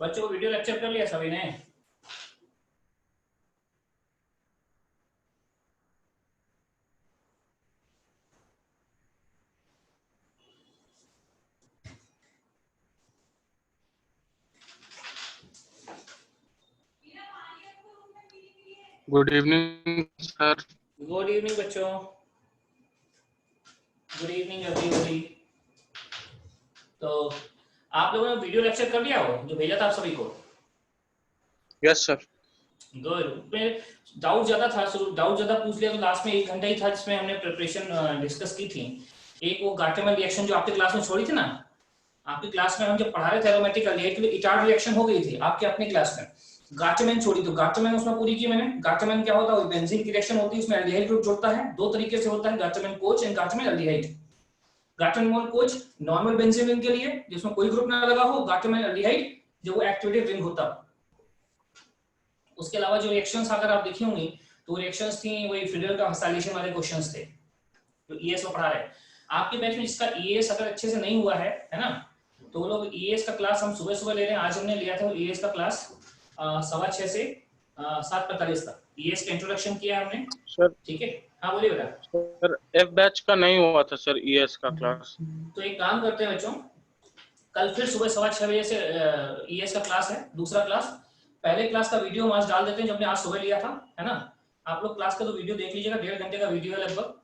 बच्चों को video lecture कर लिया सभी ने? Good evening sir. Good evening बच्चों, गुड इवनिंग एवरीबॉडी। तो आप लोगों ने वीडियो लेक्चर कर लिया हो जो भेजा था आप सभी को? Yes sir. गुड। डाउट ज्यादा था, डाउट ज्यादा पूछ लिया तो लास्ट में 1 घंटा ही था जिसमें हमने प्रिपरेशन डिस्कस की थी। एक वो गार्टेमन रिएक्शन जो आपके क्लास में छोड़ी थी ना, आपकी क्लास में हम जब पढ़ा रहे थे एरोमेटिक एल्डिहाइड के लिए इटार्ड रिएक्शन हो गई थी आपके अपने क्लास में। गार्टेमन छोड़ी तो गार्टेमन उसमें पूरी की मैंने। गार्टेमन क्या होता है? बेंजीन की रिएक्शन होती है, उसमें एल्डिहाइड ग्रुप जुड़ता है। दो तरीके से होता है, Gattermann Koch and Gattermann aldehyde. Gattermann Koch normal benzene ring के लिए जिसमें कोई ग्रुप ना लगा हो, गार्टेमन एल्डिहाइड जो वो एक्टिवेटेड रिंग होता। उसके अलावा जो रिएक्शंस अगर आप देखी होंगी तो रिएक्शंस थी वही फिडल का हस्तालेशन वाले क्वेश्चंस थे जो ईएस में पढ़ा रहे। आपके बैच में जिसका ईएस अगर अच्छे से नहीं हुआ है ना, तो वो लोग ईएस का क्लास हम सुबह सुबह ले रहे हैं। आज हमने लिया था ईएस का क्लास 6:15 से 7:45 तक। ईएस का इंट्रोडक्शन किया हमने सर ठीक है। हाँ बोलिए बेटा। सर एफ बैच का नहीं हुआ था सर ईएस का क्लास। तो एक काम करते हैं बच्चों, कल फिर सुबह 6:15 से ईएस का क्लास है, दूसरा क्लास। पहले क्लास का वीडियो हम आज डाल देते हैं जो हमने आज सुबह लिया था, है ना। आप लोग क्लास का तो वीडियो देख लीजिएगा, 1.5 घंटे का वीडियो है लगभग।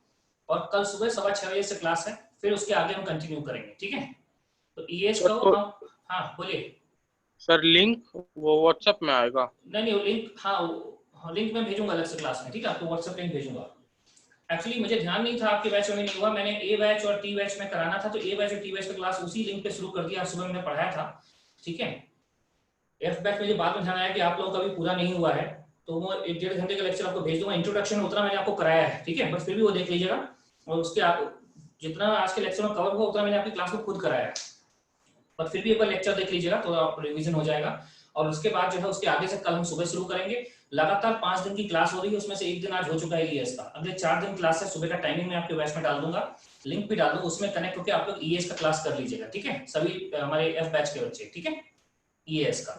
और कल सुबह 6:15 से क्लास है, फिर उसके आगे हम कंटिन्यू करेंगे, ठीक है। तो ईएस सर का तो हम, हाँ बोलिए। सर लिंक वो व्हाट्सएप में आएगा? नहीं नहीं, वो लिंक, हाँ लिंक मैं भेजूंगा अलग से क्लास में, ठीक है। आपको व्हाट्सएप लिंक भेजूंगा। एक्चुअली मुझे ध्यान नहीं था आपके बैच में नहीं हुआ, मैंने ए बैच और टी बैच में कराना था, तो ए बैच और टी बैच का क्लास उसी लिंक पे शुरू कर दिया। सुबह मैंने पढ़ाया था, ठीक है। एफ बैच में बाद में ध्यान आया कि आप लोगों का भी पूरा नहीं हुआ है, तो वो 1.5 घंटे का लेक्चर आपको भेज दूंगा। इंट्रोडक्शन उतना मैंने आपको कराया है, ठीक है, बस फिर भी वो देख लीजिएगा। और उसके जितना आज के लेक्चर में कवर हुआ उतना मैंने आपकी क्लास में खुद कराया है, पर फिर भी एक बार लेक्चर देख लीजिएगा तो आप रिवीजन हो जाएगा। और उसके बाद जो है उसके आगे से कल हम सुबह शुरू करेंगे। लगातार 5 दिन की क्लास हो रही है, उसमें से एक दिन आज हो चुका है ईएस का। अगले 4 दिन क्लास है, सुबह का टाइमिंग मैं आपके बैच में डाल दूंगा, लिंक भी डाल दूंगा, उसमें कनेक्ट होकर आप लोग ईएस का क्लास कर लीजिएगा, ठीक है। सभी हमारे एफ बैच के बच्चे, ठीक है, ईएस का।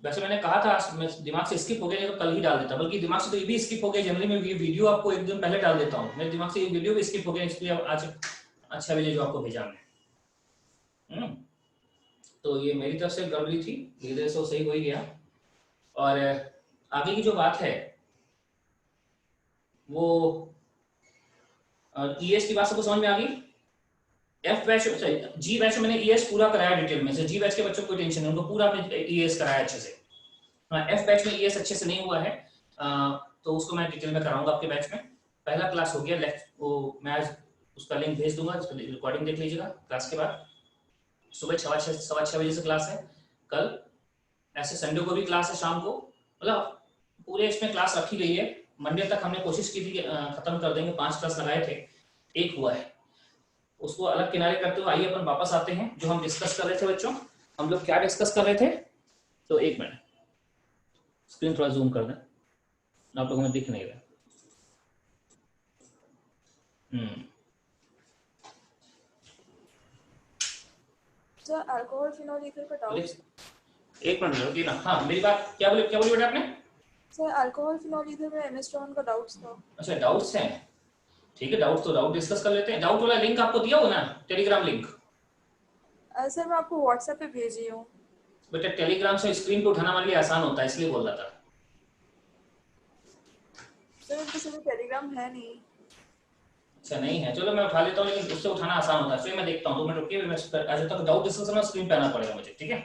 वैसे मैंने कहा था दिमाग से स्किप हो गया, तो कल ही डाल देता, बल्कि दिमाग से तो ये भी स्किप हो गया। जनरली मैं ये वीडियो आपको एक दिन पहले डाल देता हूँ, मेरे दिमाग से ये वीडियो भी स्किप हो गया, इसलिए आज अच्छा भेजे जो आपको भेजा मैं। तो ये मेरी तरफ से गड़बड़ी थी, धीरे धीरे से वो सही हो ही गया। और आगे की जो बात है वो ईएस की बात सबको समझ में आ गई। एफ बैच जी बैच में मैंने ईएस पूरा कराया डिटेल में से। जी बैच के बच्चों को कोई टेंशन नहीं, उनको पूरा आपने ईएस कराया अच्छे से। एफ बैच में ईएस अच्छे से नहीं हुआ है, तो उसको मैं डिटेल में कराऊंगा आपके बैच में। पहला क्लास हो गया, वो मैं आज उसका लिंक भेज दूंगा, रिकॉर्डिंग देख लीजिएगा क्लास के बाद। सुबह 6:15 बजे से क्लास है कल। ऐसे संडे को भी क्लास है शाम को, मतलब पूरे इसमें क्लास रखी गई है। मंडे तक हमने कोशिश की थी खत्म कर देंगे, 5 क्लास लगाए थे, एक हुआ है। उसको अलग किनारे करते हुए आइए अपन वापस आते हैं जो हम डिस्कस कर रहे थे बच्चों। हम लोग क्या डिस्कस कर रहे थे? तो एक मिनट स्क्रीन थोड़ा जूम कर दें, आप लोगों में दिख नहीं रहा। सर अल्कोहल फिनोल ईथर का डाउट। एक मिनट रुकिए ना। हाँ मेरी बात क्या बोली बेटा आपने? सर अल्कोहल फिनोल ईथर में एमिस्ट्रॉन का डाउट्स था। अच्छा डाउट्स हैं, ठीक है। डाउट डिस्कस कर लेते हैं। डाउट वाला लिंक आपको दिया हो ना, टेलीग्राम लिंक? सर मैं आपको व्हाट्सएप पे भेजी हूँ। बेटा टेलीग्राम से स्क्रीन पे उठाना हमारे लिए आसान होता है, इसलिए बोल रहा था। सर मेरे पास अभी टेलीग्राम है नहीं। अच्छा नहीं है, चलो मैं उठा लेता हूँ, लेकिन उससे उठाना आसान होता है। फिर मैं देखता हूँ, 2 मिनट रुकिए, मैं आज तक डाउट डिस्कशन में स्क्रीन पे आना पड़ेगा मुझे, ठीक है।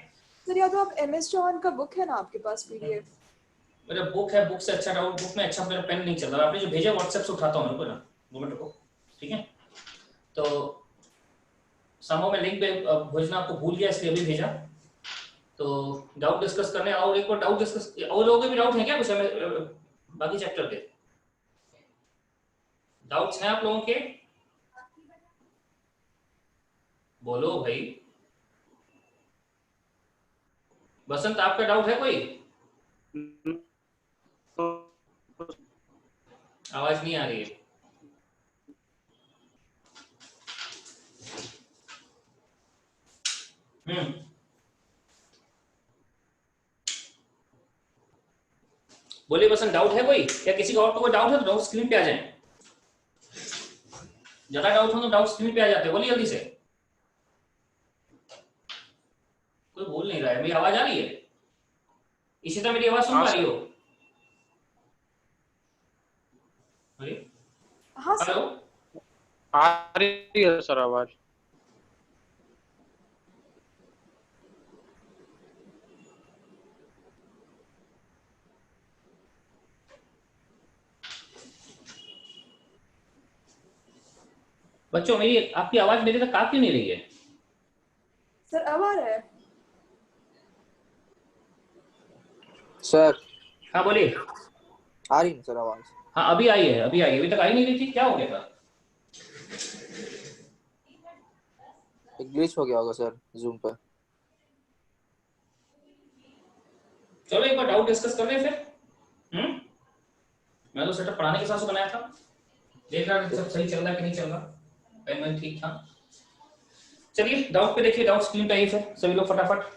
सर या तो आप एमिस्ट्रॉन का बुक है ना आपके पास पीडीएफ? मेरा बुक है, बुक से अच्छा डाउट बुक में अच्छा मेरा पेन नहीं चल रहा। आपने जो भेजा व्हाट्सएप से उठाता हूँ, रुको ना 2 मिनट रुको, ठीक है। तो समूह में लिंक पे भेजना आपको भूल गया, इसलिए अभी भेजा। तो डाउट डिस्कस करने और एक बार डाउट डिस्कस, और लोगों के भी डाउट है क्या कुछ हमें बाकी चैप्टर के? डाउट्स हैं आप लोगों के? बोलो भाई। बसंत आपका डाउट है कोई? आवाज नहीं आ रही है। बोलिए बसन, डाउट है कोई? क्या किसी का और कोई डाउट है तो डाउट स्क्रीन पे आ जाए। ज्यादा डाउट हो तो डाउट स्क्रीन पे आ जाते हैं, बोलिए जल्दी से। कोई बोल नहीं रहा है। मेरी आवाज आ रही है? इसी तरह मेरी आवाज सुन हाँ पा रही सर, हो? अरे हाँ सर। हेलो, आ रही है सर आवाज। बच्चों मेरी आपकी आवाज मेरे तक आ क्यों नहीं रही है? सर अब आ रहा है? सर हाँ बोलिए। आ रही है सर आवाज? हाँ अभी आई है, अभी आई है, अभी तक आई नहीं रही थी, क्या हो गया था? एक ग्लिच हो गया होगा सर जूम पर। चलो एक बार डाउट डिस्कस कर रहे फिर। मैं तो सेटअप पढ़ाने के हिसाब से बनाया था, देख रहा था सब सही चल रहा है कि नहीं चल रहा, पेन ठीक था। चलिए डाउट पे देखिए, डाउट स्क्रीन पे आइए फिर सभी लोग फटाफट।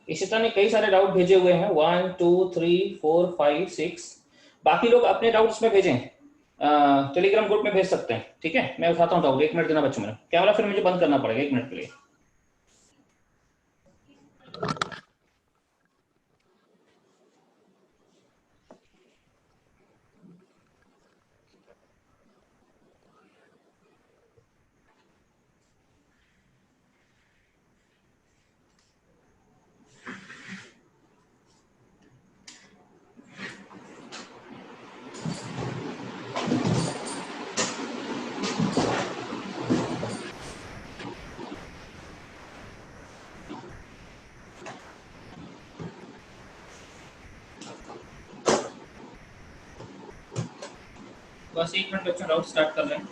इशिता ने कई सारे डाउट भेजे हुए हैं, 1 2 3 4 5 6। बाकी लोग अपने डाउट उसमें भेजें, टेलीग्राम ग्रुप में भेज सकते हैं, ठीक है? मैं उठाता हूँ डाउट, 1 मिनट देना बच्चों में, कैमरा फिर मुझे बंद करना पड़ेगा 1 मिनट के लिए। बस 1 मिनट बच्चों, डाउट स्टार्ट कर रहे हैं।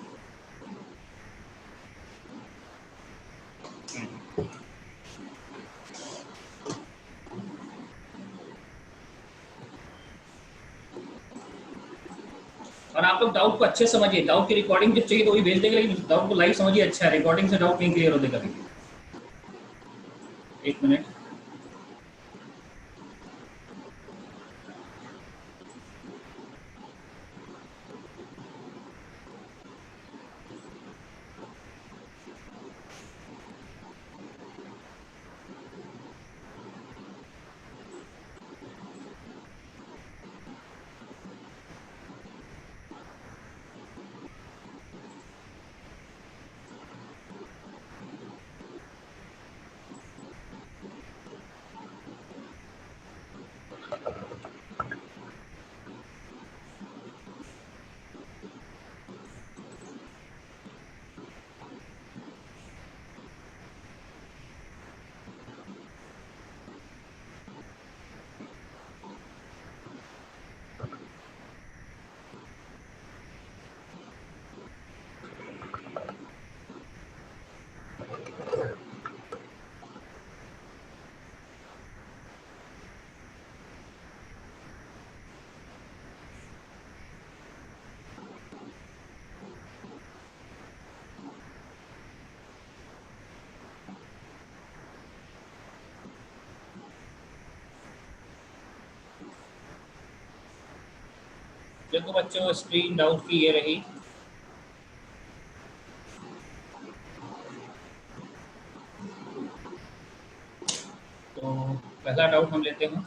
और आप लोग डाउट को अच्छे से समझिए, डाउट की रिकॉर्डिंग जब चाहिए तो वही भेज देंगे, लेकिन डाउट को लाइव समझिए अच्छा है, रिकॉर्डिंग से डाउट नहीं क्लियर होते कभी। 1 मिनट। देखो बच्चों, स्क्रीन डाउट की ये रही। तो पहला डाउट हम लेते हैं।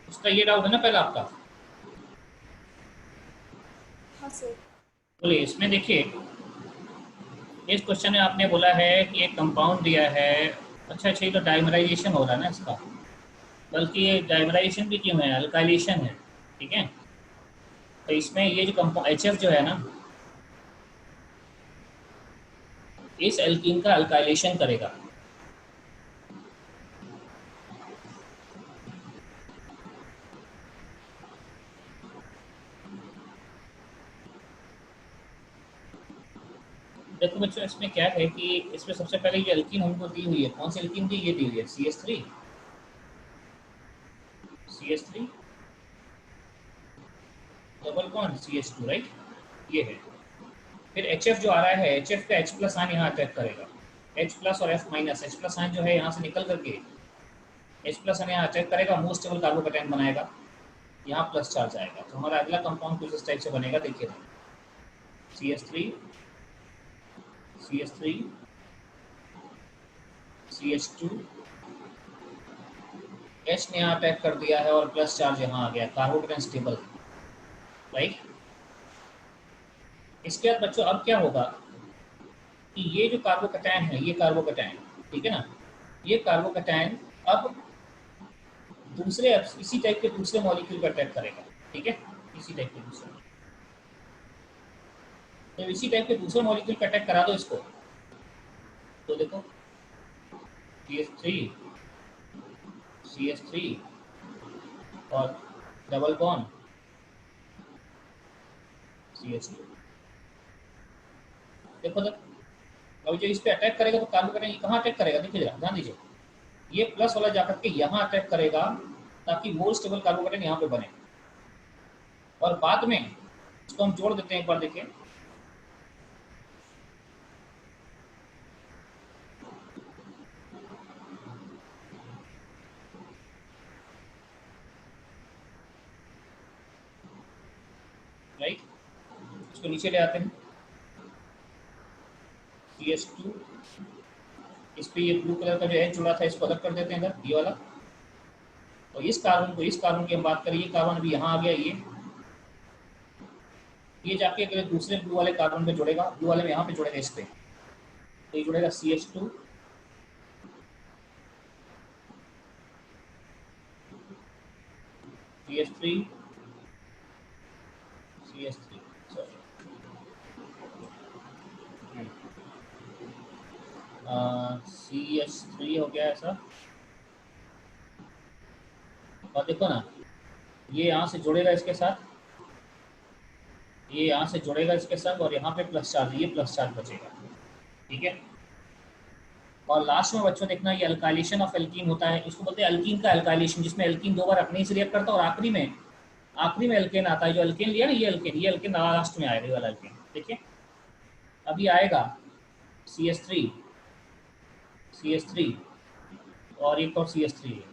इसका ये डाउट है ना पहला आपका? हाँ सर। बोलिए। इसमें देखिए, इस क्वेश्चन में आपने बोला है कि एक कंपाउंड दिया है। अच्छा ये तो डाइमराइजेशन हो रहा है ना इसका, बल्कि ये डाइमराइजेशन भी क्यों है, अल्काइलेशन है। ठीक है। तो इसमें ये जो कंपाउंड HF जो है ना, इस एल्कीन का अल्काइलेशन करेगा। देखो बच्चों, इसमें क्या है कि इसमें सबसे पहले ये एल्कीन हमको दी हुई है। कौन सी एल्कीन दी? ये दी हुई है CH3 double bond CH2, right, ये है। फिर HF जो आ रहा है, HF का H+ आयन यहाँ अटैक करेगा। H+ और F-, H+ आयन जो है यहाँ से निकल करके H+ आयन यहाँ अटैक करेगा, मोस्ट स्टेबल कार्बोकैटायन बनाएगा, यहाँ प्लस चार्ज आएगा। तो हमारा अगला कंपाउंड कुछ इस टाइप से बनेगा, देखिए CH3 CH2, H ने यहाँ अटैक कर दिया है और प्लस चार्ज यहाँ आ गया, कार्बोकैटायन स्टेबल, राइट। इसके बाद बच्चों अब क्या होगा कि ये जो कार्बोकैटायन है, ये कार्बोकैटायन, ठीक है ना, ये कार्बोकैटायन अब दूसरे इसी टाइप के दूसरे मॉलिक्यूल पर अटैक करेगा, ठीक है, इसी टाइप के दूसरे। तो इसी टाइप के दूसरे मॉलिक्यूल पर अटैक करा दो इसको, तो देखो CH3 और डबल बॉन्ड CH2। देखो तक अब जो इस पे अटैक करेगा तो कार्बोकैटायन कहाँ अटैक करेगा, देखिए जरा ध्यान दीजिए, ये प्लस वाला जाकर के यहाँ अटैक करेगा ताकि मोर स्टेबल कार्बोकैटायन यहाँ पे बने। और बाद में इसको हम जोड़ देते हैं, एक बार देखिए, राइट, इसको नीचे ले आते हैं CH2, इस पे ये ब्लू कलर का जो H जुड़ा था इसको अलग कर देते हैं इधर, ये वाला। तो इस कार्बन की हम बात करें, ये कार्बन अभी यहाँ आ गया, ये जाके अगर दूसरे ब्लू वाले कार्बन पे जुड़ेगा, ब्लू वाले में यहाँ पे जुड़ेगा इस पे, तो ये जुड़ेगा CH2 CH3 सॉरी CH3 हो गया ऐसा। और देखो ना, ये यहाँ से जुड़ेगा इसके साथ, ये यहाँ से जुड़ेगा इसके साथ, और यहाँ पे प्लस चार्ज, ये प्लस चार्ज बचेगा, ठीक है। और लास्ट में बच्चों देखना, ये अल्काइलेशन ऑफ एल्कीन होता है, इसको बोलते हैं एल्कीन का अल्काइलेशन, जिसमें एल्कीन दो बार अपने से रिएक्ट करता है और आखिरी में एल्केन आता है। जो एल्केन लिया ना, ये एल्केन लास्ट में आएगा, ये वाला एल्केन, देखिए अभी आएगा CH3 और एक और CH3 है,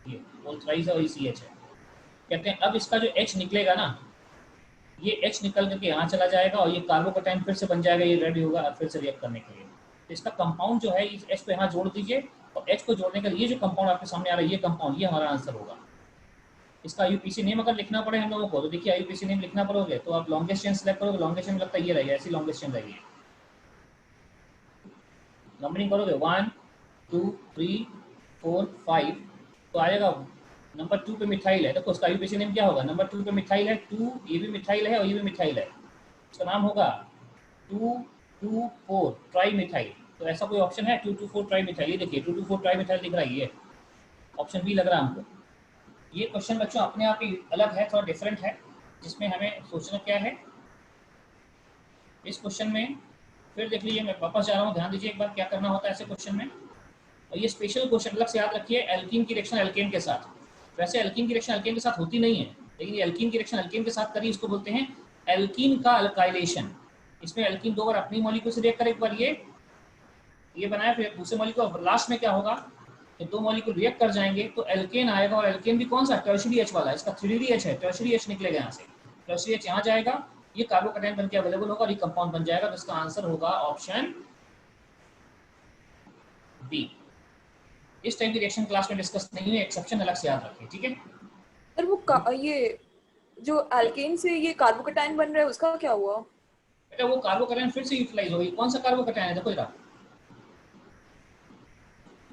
ये बोल थ्राइस है और ये CH है। कहते हैं अब इसका जो H निकलेगा ना, ये H निकल करके यहाँ चला जाएगा और ये कार्बोकैटायन फिर से बन जाएगा, ये रेडी होगा फिर से रिएक्ट करने के लिए। तो इसका कंपाउंड जो है, इस H को यहाँ जोड़ दीजिए, और H को जोड़ने के लिए जो कंपाउंड आपके सामने आ रहा है, ये कंपाउंड, ये हमारा आंसर होगा। इसका IUPAC नेम अगर लिखना पड़े हम लोगों को, तो देखिए IUPAC नेम लिखना पड़ोगे तो आप लॉन्गेस्ट चेन सेलेक्ट करोगे, लॉन्गेस्ट चेन लगता है ये रहेगा, ऐसी लॉन्गेस्ट चेन रहेगी। नंबरिंग करोगे 1 2 3 4 5, तो आएगा नंबर 2 पे मिथाइल है। देखो उसका IUPAC नेम क्या होगा, नंबर 2 पे मिथाइल है, 2 ये भी मिथाइल है और ये भी मिथाइल है, इसका नाम होगा 2,2,4 ट्राई मिथाइल। तो ऐसा कोई ऑप्शन है 2,2,4 ट्राई मिथाइल, ये देखिए 2,2,4 ट्राई मिथाइल दिख रहा है, ये ऑप्शन बी लग रहा है हमको। ये क्वेश्चन बच्चों अपने आप ही अलग है, थोड़ा डिफरेंट है, जिसमें हमें सोचना क्या है इस क्वेश्चन में। फिर देख लीजिए, मैं वापस जा रहा हूँ, ध्यान दीजिए एक बार क्या करना होता है ऐसे क्वेश्चन में। और ये स्पेशल क्वेश्चन अलग से याद रखिए, एल्कीन की रिएक्शन एल्केन के साथ, वैसे एल्कीन की रिएक्शन एल्केन के साथ होती नहीं है, लेकिन ये एल्कीन की रिएक्शन एल्केन के साथ करी, इसको बोलते हैं एल्कीन का अल्काइलेशन। इसमें एल्कीन दो बार अपनी मॉलिक्यूल से रिएक्ट करे, एक बार ये बनाया, फिर दूसरे मॉलिक्यूल, लास्ट में क्या होगा कि दो मॉलिक्यूल रिएक्ट कर जाएंगे तो एल्केन आएगा, और एल्केन भी कौन सा, टर्शियरी H वाला, इसका 3D H है, टर्शियरी H निकलेगा यहाँ से, टर्शियरी H यहाँ जाएगा, ये कार्बोकैटायन बनके अवेलेबल होगा और ये कंपाउंड बन जाएगा। तो इसका आंसर होगा ऑप्शन बी। इस टाइप की रिएक्शन क्लास में डिस्कस नहीं हुई, एक्सेप्शन अलग से याद रखिए, ठीक है। और वो ये जो एल्केन से ये कार्बोकैटायन बन रहा है उसका क्या हुआ? बेटा वो कार्बोकैटायन फिर से यूटिलाइज होगी। कौन सा कार्बोकैटायन है, देखो जरा,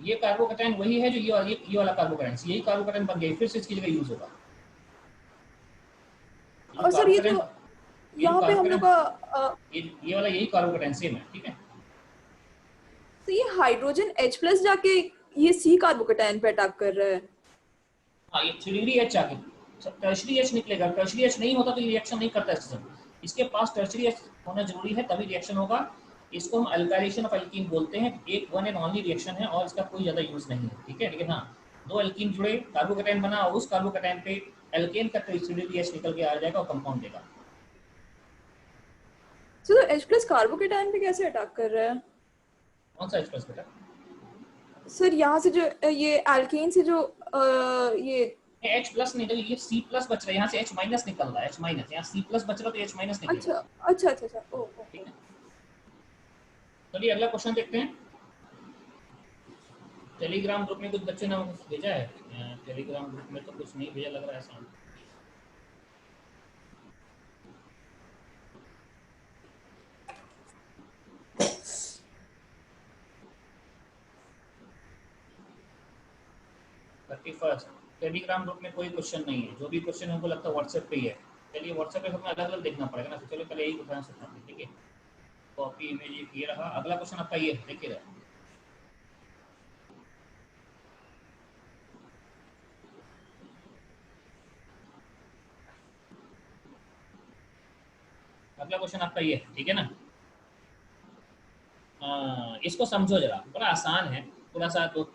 ये कार्बोकैटायन वही है जो ये वाला कार्बोकैटायन, यही कार्बोकैटायन बन गया, फिर से इसकी जगह यूज होगा। सर ये जो यहाँ पे हम लोग का ये वाला यही कार्बोकेटाइन सेम है, ठीक है। तो ये हाइड्रोजन H+ जाके ये C कार्बोकेटाइन पे अटैक कर रहा है। हाँ, ये 3 डिग्री H आके टर्शरी H निकलेगा। टर्शरी H नहीं होता तो ये रिएक्शन नहीं करता है। इसके पास टर्शरी H होना जरूरी है तभी रिएक्शन होगा। इसको हम अल्काइलेशन ऑफ एल्कीन बोलते हैं। एक वन एंड ओनली रिएक्शन है और इसका कोई ज्यादा यूज नहीं है, ठीक है। लेकिन हाँ, दो एल्कीन जुड़े, कार्बोकेटाइन बना और उस कार्बोकेटाइन पे एल्केन का टर्शरी H निकल के आ जाएगा और कंपाउंड देगा। तो H+ कार्बोकेटाइन पे कैसे अटैक कर रहा है? कौन सा H+ बेटा? सर यहाँ से जो ये एल्केन से जो ये H+ नहीं, ये C+ बच रहा है। यहाँ से H- निकल रहा है, H-, यहाँ C+ बच रहा तो H- निकलेगा। अच्छा ओ ठीक है। चलिए अगला क्वेश्चन देखते हैं। टेलीग्राम ग्रुप में कुछ बच्चे ने कुछ भेजा है। टेलीग्राम ग्रुप में तो कुछ नहीं भेजा लग रहा है सामने। फर्स्ट टेलीग्राम ग्रुप में कोई क्वेश्चन नहीं है। जो भी क्वेश्चन है हमको लगता है व्हाट्सएप पे ही है। चलिए व्हाट्सएप पे हमें अलग अलग देखना पड़ेगा ना, तो चलो पहले यही बताना सकता हूँ, ठीक है। कॉपी इमेज ये रहा। अगला क्वेश्चन आपका ये है, देखिए रहा। अगला क्वेश्चन आपका ये है, ठीक है ना। इसको समझो जरा, बड़ा आसान है। थोड़ा सा तो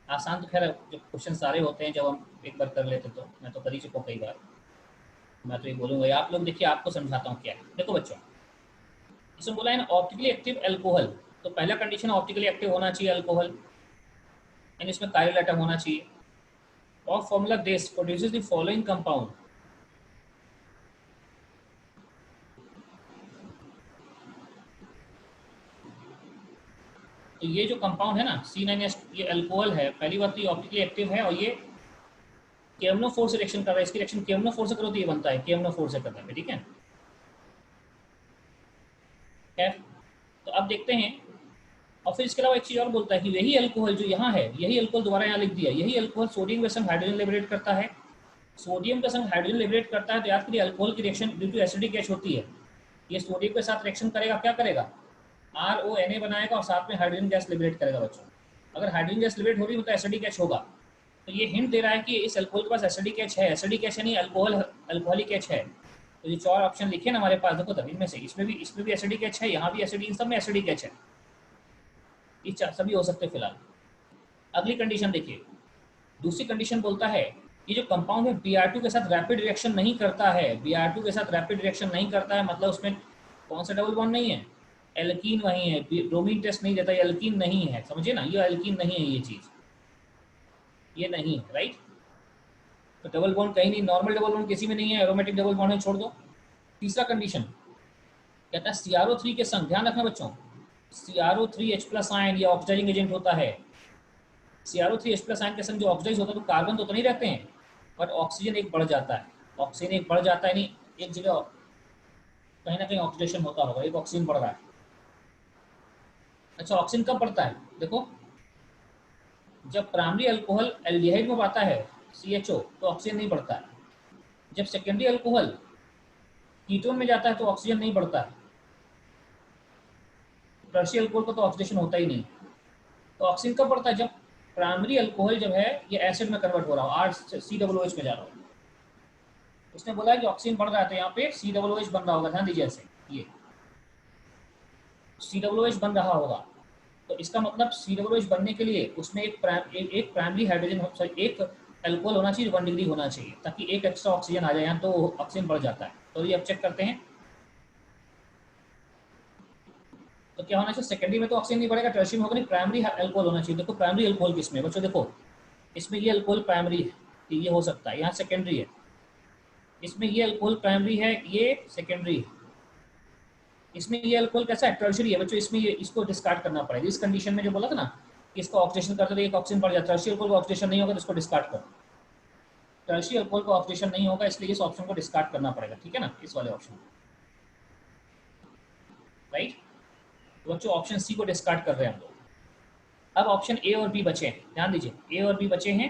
आसान तो खैर जब क्वेश्चन सारे होते हैं, जब हम एक बार कर लेते तो मैं तो कर ही चुका कई बार। मैं तो ये बोलूँगा, आप लोग देखिए, आपको समझाता हूँ क्या है। देखो बच्चों, इसमें बोला है ना ऑप्टिकली एक्टिव एल्कोहल, तो पहला कंडीशन ऑप्टिकली एक्टिव होना चाहिए अल्कोहल, एंड इसमें कायरल एटम होना चाहिए। और formula this produces the following compound. तो ये जो कंपाउंड है ना C9H, ये अल्कोहल है। पहली बात तो ये ऑप्टिकली एक्टिव है और ये KMnO4 से रिएक्शन कर रहा है। इसकी रिएक्शन KMnO4 से करो तो ये बनता है, KMnO4 से करता है, ठीक है। तो अब देखते हैं। और फिर इसके अलावा एक चीज और बोलता है कि यही अल्कोहल जो यहाँ है, यही अल्कोहल दोबारा यहाँ लिख दिया, यही अल्कोहल सोडियम के संग हाइड्रोजन लिबरेट करता है। सोडियम के संग हाइड्रोजन लिबरेट करता है तो याद करिए अल्कोहल की reaction due to acidic H होती है। ये सोडियम के साथ रिएक्शन करेगा, क्या करेगा, RONA बनाएगा और साथ में हाइड्रोजन गैस लिबरेट करेगा बच्चों। अगर हाइड्रोजन गैस लिबरेट हो रही है तो एसिडिक H होगा। तो ये हिंट दे रहा है कि इस अल्कोहल के पास एसिडिक H है। एसिडिक H नहीं, अल्कोहल अल्कोहलिक H है। तो ये 4 ऑप्शन लिखे ना हमारे पास, देखो तब इनमें से इसमें भी एसिडिक H है, यहाँ भी एसिडिक, इन सब में एसिडिक H है। ये सभी हो सकते हैं फिलहाल। अगली कंडीशन देखिए, दूसरी कंडीशन बोलता है ये जो कंपाउंड है Br2 के साथ रैपिड रिएक्शन नहीं करता है। Br2 के साथ रैपिड रिएक्शन नहीं करता है मतलब उसमें कौन सा डबल बॉन्ड नहीं है, एल्कीन वही है। ब्रोमीन टेस्ट नहीं देता, ये एल्कीन नहीं है, समझिए ना, ये एल्कीन नहीं है, ये चीज ये नहीं है, राइट। तो डबल बॉन्ड कहीं नहीं, नॉर्मल डबल बॉन्ड किसी में नहीं है, एरोमेटिक डबल बॉन्ड है, छोड़ दो। तीसरा कंडीशन कहता है CrO3 के संग, ध्यान रखना बच्चों, CrO3H+ आयन ये ऑक्सीडाइजिंग एजेंट होता है। CrO3H+ आयन के संग जो ऑक्सीडाइज होता है तो कार्बन तो नहीं रहते हैं, बट ऑक्सीजन एक बढ़ जाता है। ऑक्सीजन एक बढ़ जाता है, नहीं एक जगह कहीं ना कहीं ऑक्सीडेशन होता होगा, एक ऑक्सीजन बढ़ रहा है। अच्छा, ऑक्सीजन कब बढ़ता है, देखो जब प्राइमरी अल्कोहल एल्डिहाइड में आता है CHO तो ऑक्सीजन नहीं बढ़ता है। जब सेकेंडरी अल्कोहल कीटोन में जाता है तो ऑक्सीजन नहीं बढ़ता है। टर्शियरी अल्कोहल को तो ऑक्सीडेशन होता ही नहीं। तो ऑक्सीजन कब बढ़ता है, जब प्राइमरी अल्कोहल जब है ये एसिड में कन्वर्ट हो रहा हो, COOH में जा रहा हो। उसने बोला है कि ऑक्सीजन बढ़ रहा है तो यहाँ पे COOH बन रहा होगा, ध्यान दीजिए ऐसे, ये COOH बन रहा होगा। तो इसका मतलब COOH बनने के लिए उसमें एक प्राइमरी हाइड्रोजन, सॉरी एक अल्कोहल होना चाहिए, 1 डिग्री होना चाहिए, ताकि एक एक्स्ट्रा ऑक्सीजन आ जाए यहाँ, तो ऑक्सीजन बढ़ जाता है। तो ये अब चेक करते हैं तो क्या होना चाहिए, सेकेंडरी में तो ऑक्सीजन नहीं बढ़ेगा, टर्शियरी में होगा नहीं, प्राइमरी अल्कोहल होना चाहिए। देखो प्राइमरी अल्कोहल किसमें बच्चों, देखो इसमें ये अल्कोहल प्राइमरी है, ये हो सकता है, यहाँ सेकेंडरी है। इसमें ये अल्कोहल प्राइमरी है, ये सेकेंडरी है। इसमें ये अल्कोहल कैसा है, टर्शियरी है बच्चों। इसमें ये इसको डिस्कार्ड करना पड़ेगा। इस कंडीशन में जो बोला था ना कि इसको ऑक्सीडेशन करते तो एक ऑक्सीजन बढ़ जाता है, टर्शियरी अल्कोहल को ऑक्सीडेशन नहीं होगा तो इसको डिस्कार्ड करो। टर्शियरी अल्कोहल को ऑक्सीडेशन नहीं होगा इसलिए इस ऑप्शन को डिस्कार्ड करना पड़ेगा, ठीक है ना, इस वाले ऑप्शन, राइट। तो बच्चों ऑप्शन सी को डिस्कार्ड कर रहे हैं हम लोग। अब ऑप्शन ए और बी बचे हैं, ध्यान दीजिए, ए और बी बचे हैं।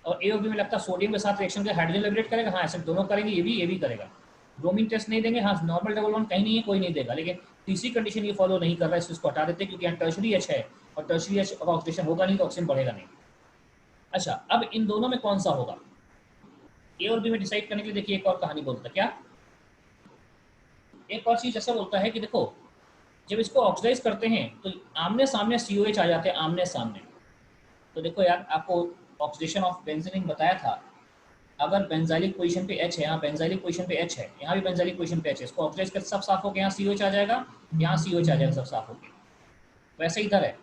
और ए और बी में लगता है सोडियम के साथ रिएक्शन के हाइड्रोजन लिबरेट करेगा, हाँ ऐसे दोनों करेंगे, ये भी करेगा। ब्रोमीन टेस्ट नहीं देंगे, हाँ नॉर्मल डबल बॉन्ड कहीं नहीं है, कोई नहीं देगा, लेकिन तीसरी कंडीशन ये फॉलो नहीं कर रहा है, इसको हटा देते हैं, क्योंकि यहाँ टर्शरी एच है और टर्शरी एच का ऑक्सीडेशन होगा नहीं तो ऑक्सीजन बढ़ेगा नहीं। अच्छा, अब इन दोनों में कौन सा होगा, ए और बी में डिसाइड करने के लिए देखिए एक और कहानी बोलता है। क्या एक और चीज ऐसा बोलता है कि देखो, जब इसको ऑक्सीडाइज करते हैं तो आमने सामने COH आ जाते हैं, आमने सामने। तो देखो यार, आपको ऑक्सीडेशन ऑफ बेंजीन बताया था, अगर बेंजाइलिक पोजीशन पे H है, यहाँ बेंजाइलिक पोजीशन पे H है, यहाँ भी बेंजाइलिक पोजीशन पे H है, इसको ऑक्सीडाइज कर सब साफ होकर यहाँ COH आ जाएगा, यहाँ COH आ जाएगा सब साफ होकर। वैसे इधर है,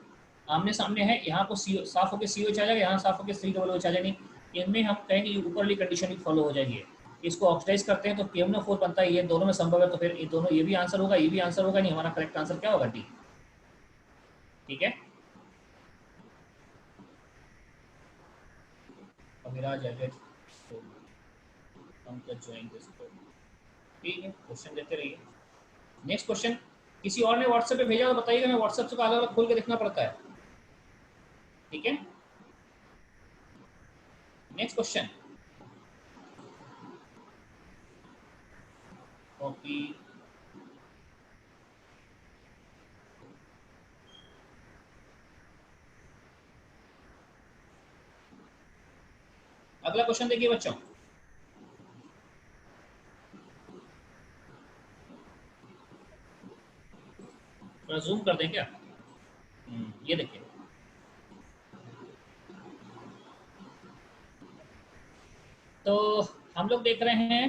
आमने सामने है, यहाँ को साफ होकर COH आ जाएगा, यहाँ साफ होकर COOH आ जाएगी। इनमें हम कहें कि ऊपरली कंडीशन भी फॉलो हो जाएगी। इसको ऑक्सीडाइज करते हैं तो PMNO4 बनता है, ये दोनों में संभव है, तो फिर ये दोनों, ये भी आंसर होगा, ये भी आंसर होगा, नहीं हमारा करेक्ट आंसर क्या होगा, डी। ठीक है, Aviraj added Pankaj join this course. ठीक है, क्वेश्चन देते रहिए। नेक्स्ट क्वेश्चन किसी और ने व्हाट्सएप पे भेजा तो बताइएगा, मैं व्हाट्सएप से अलग अलग खोल के देखना पड़ता है। ठीक है, नेक्स्ट क्वेश्चन, कॉपी अगला क्वेश्चन देखिए बच्चों, थोड़ा जूम कर दें क्या, ये देखिए, तो हम लोग देख रहे हैं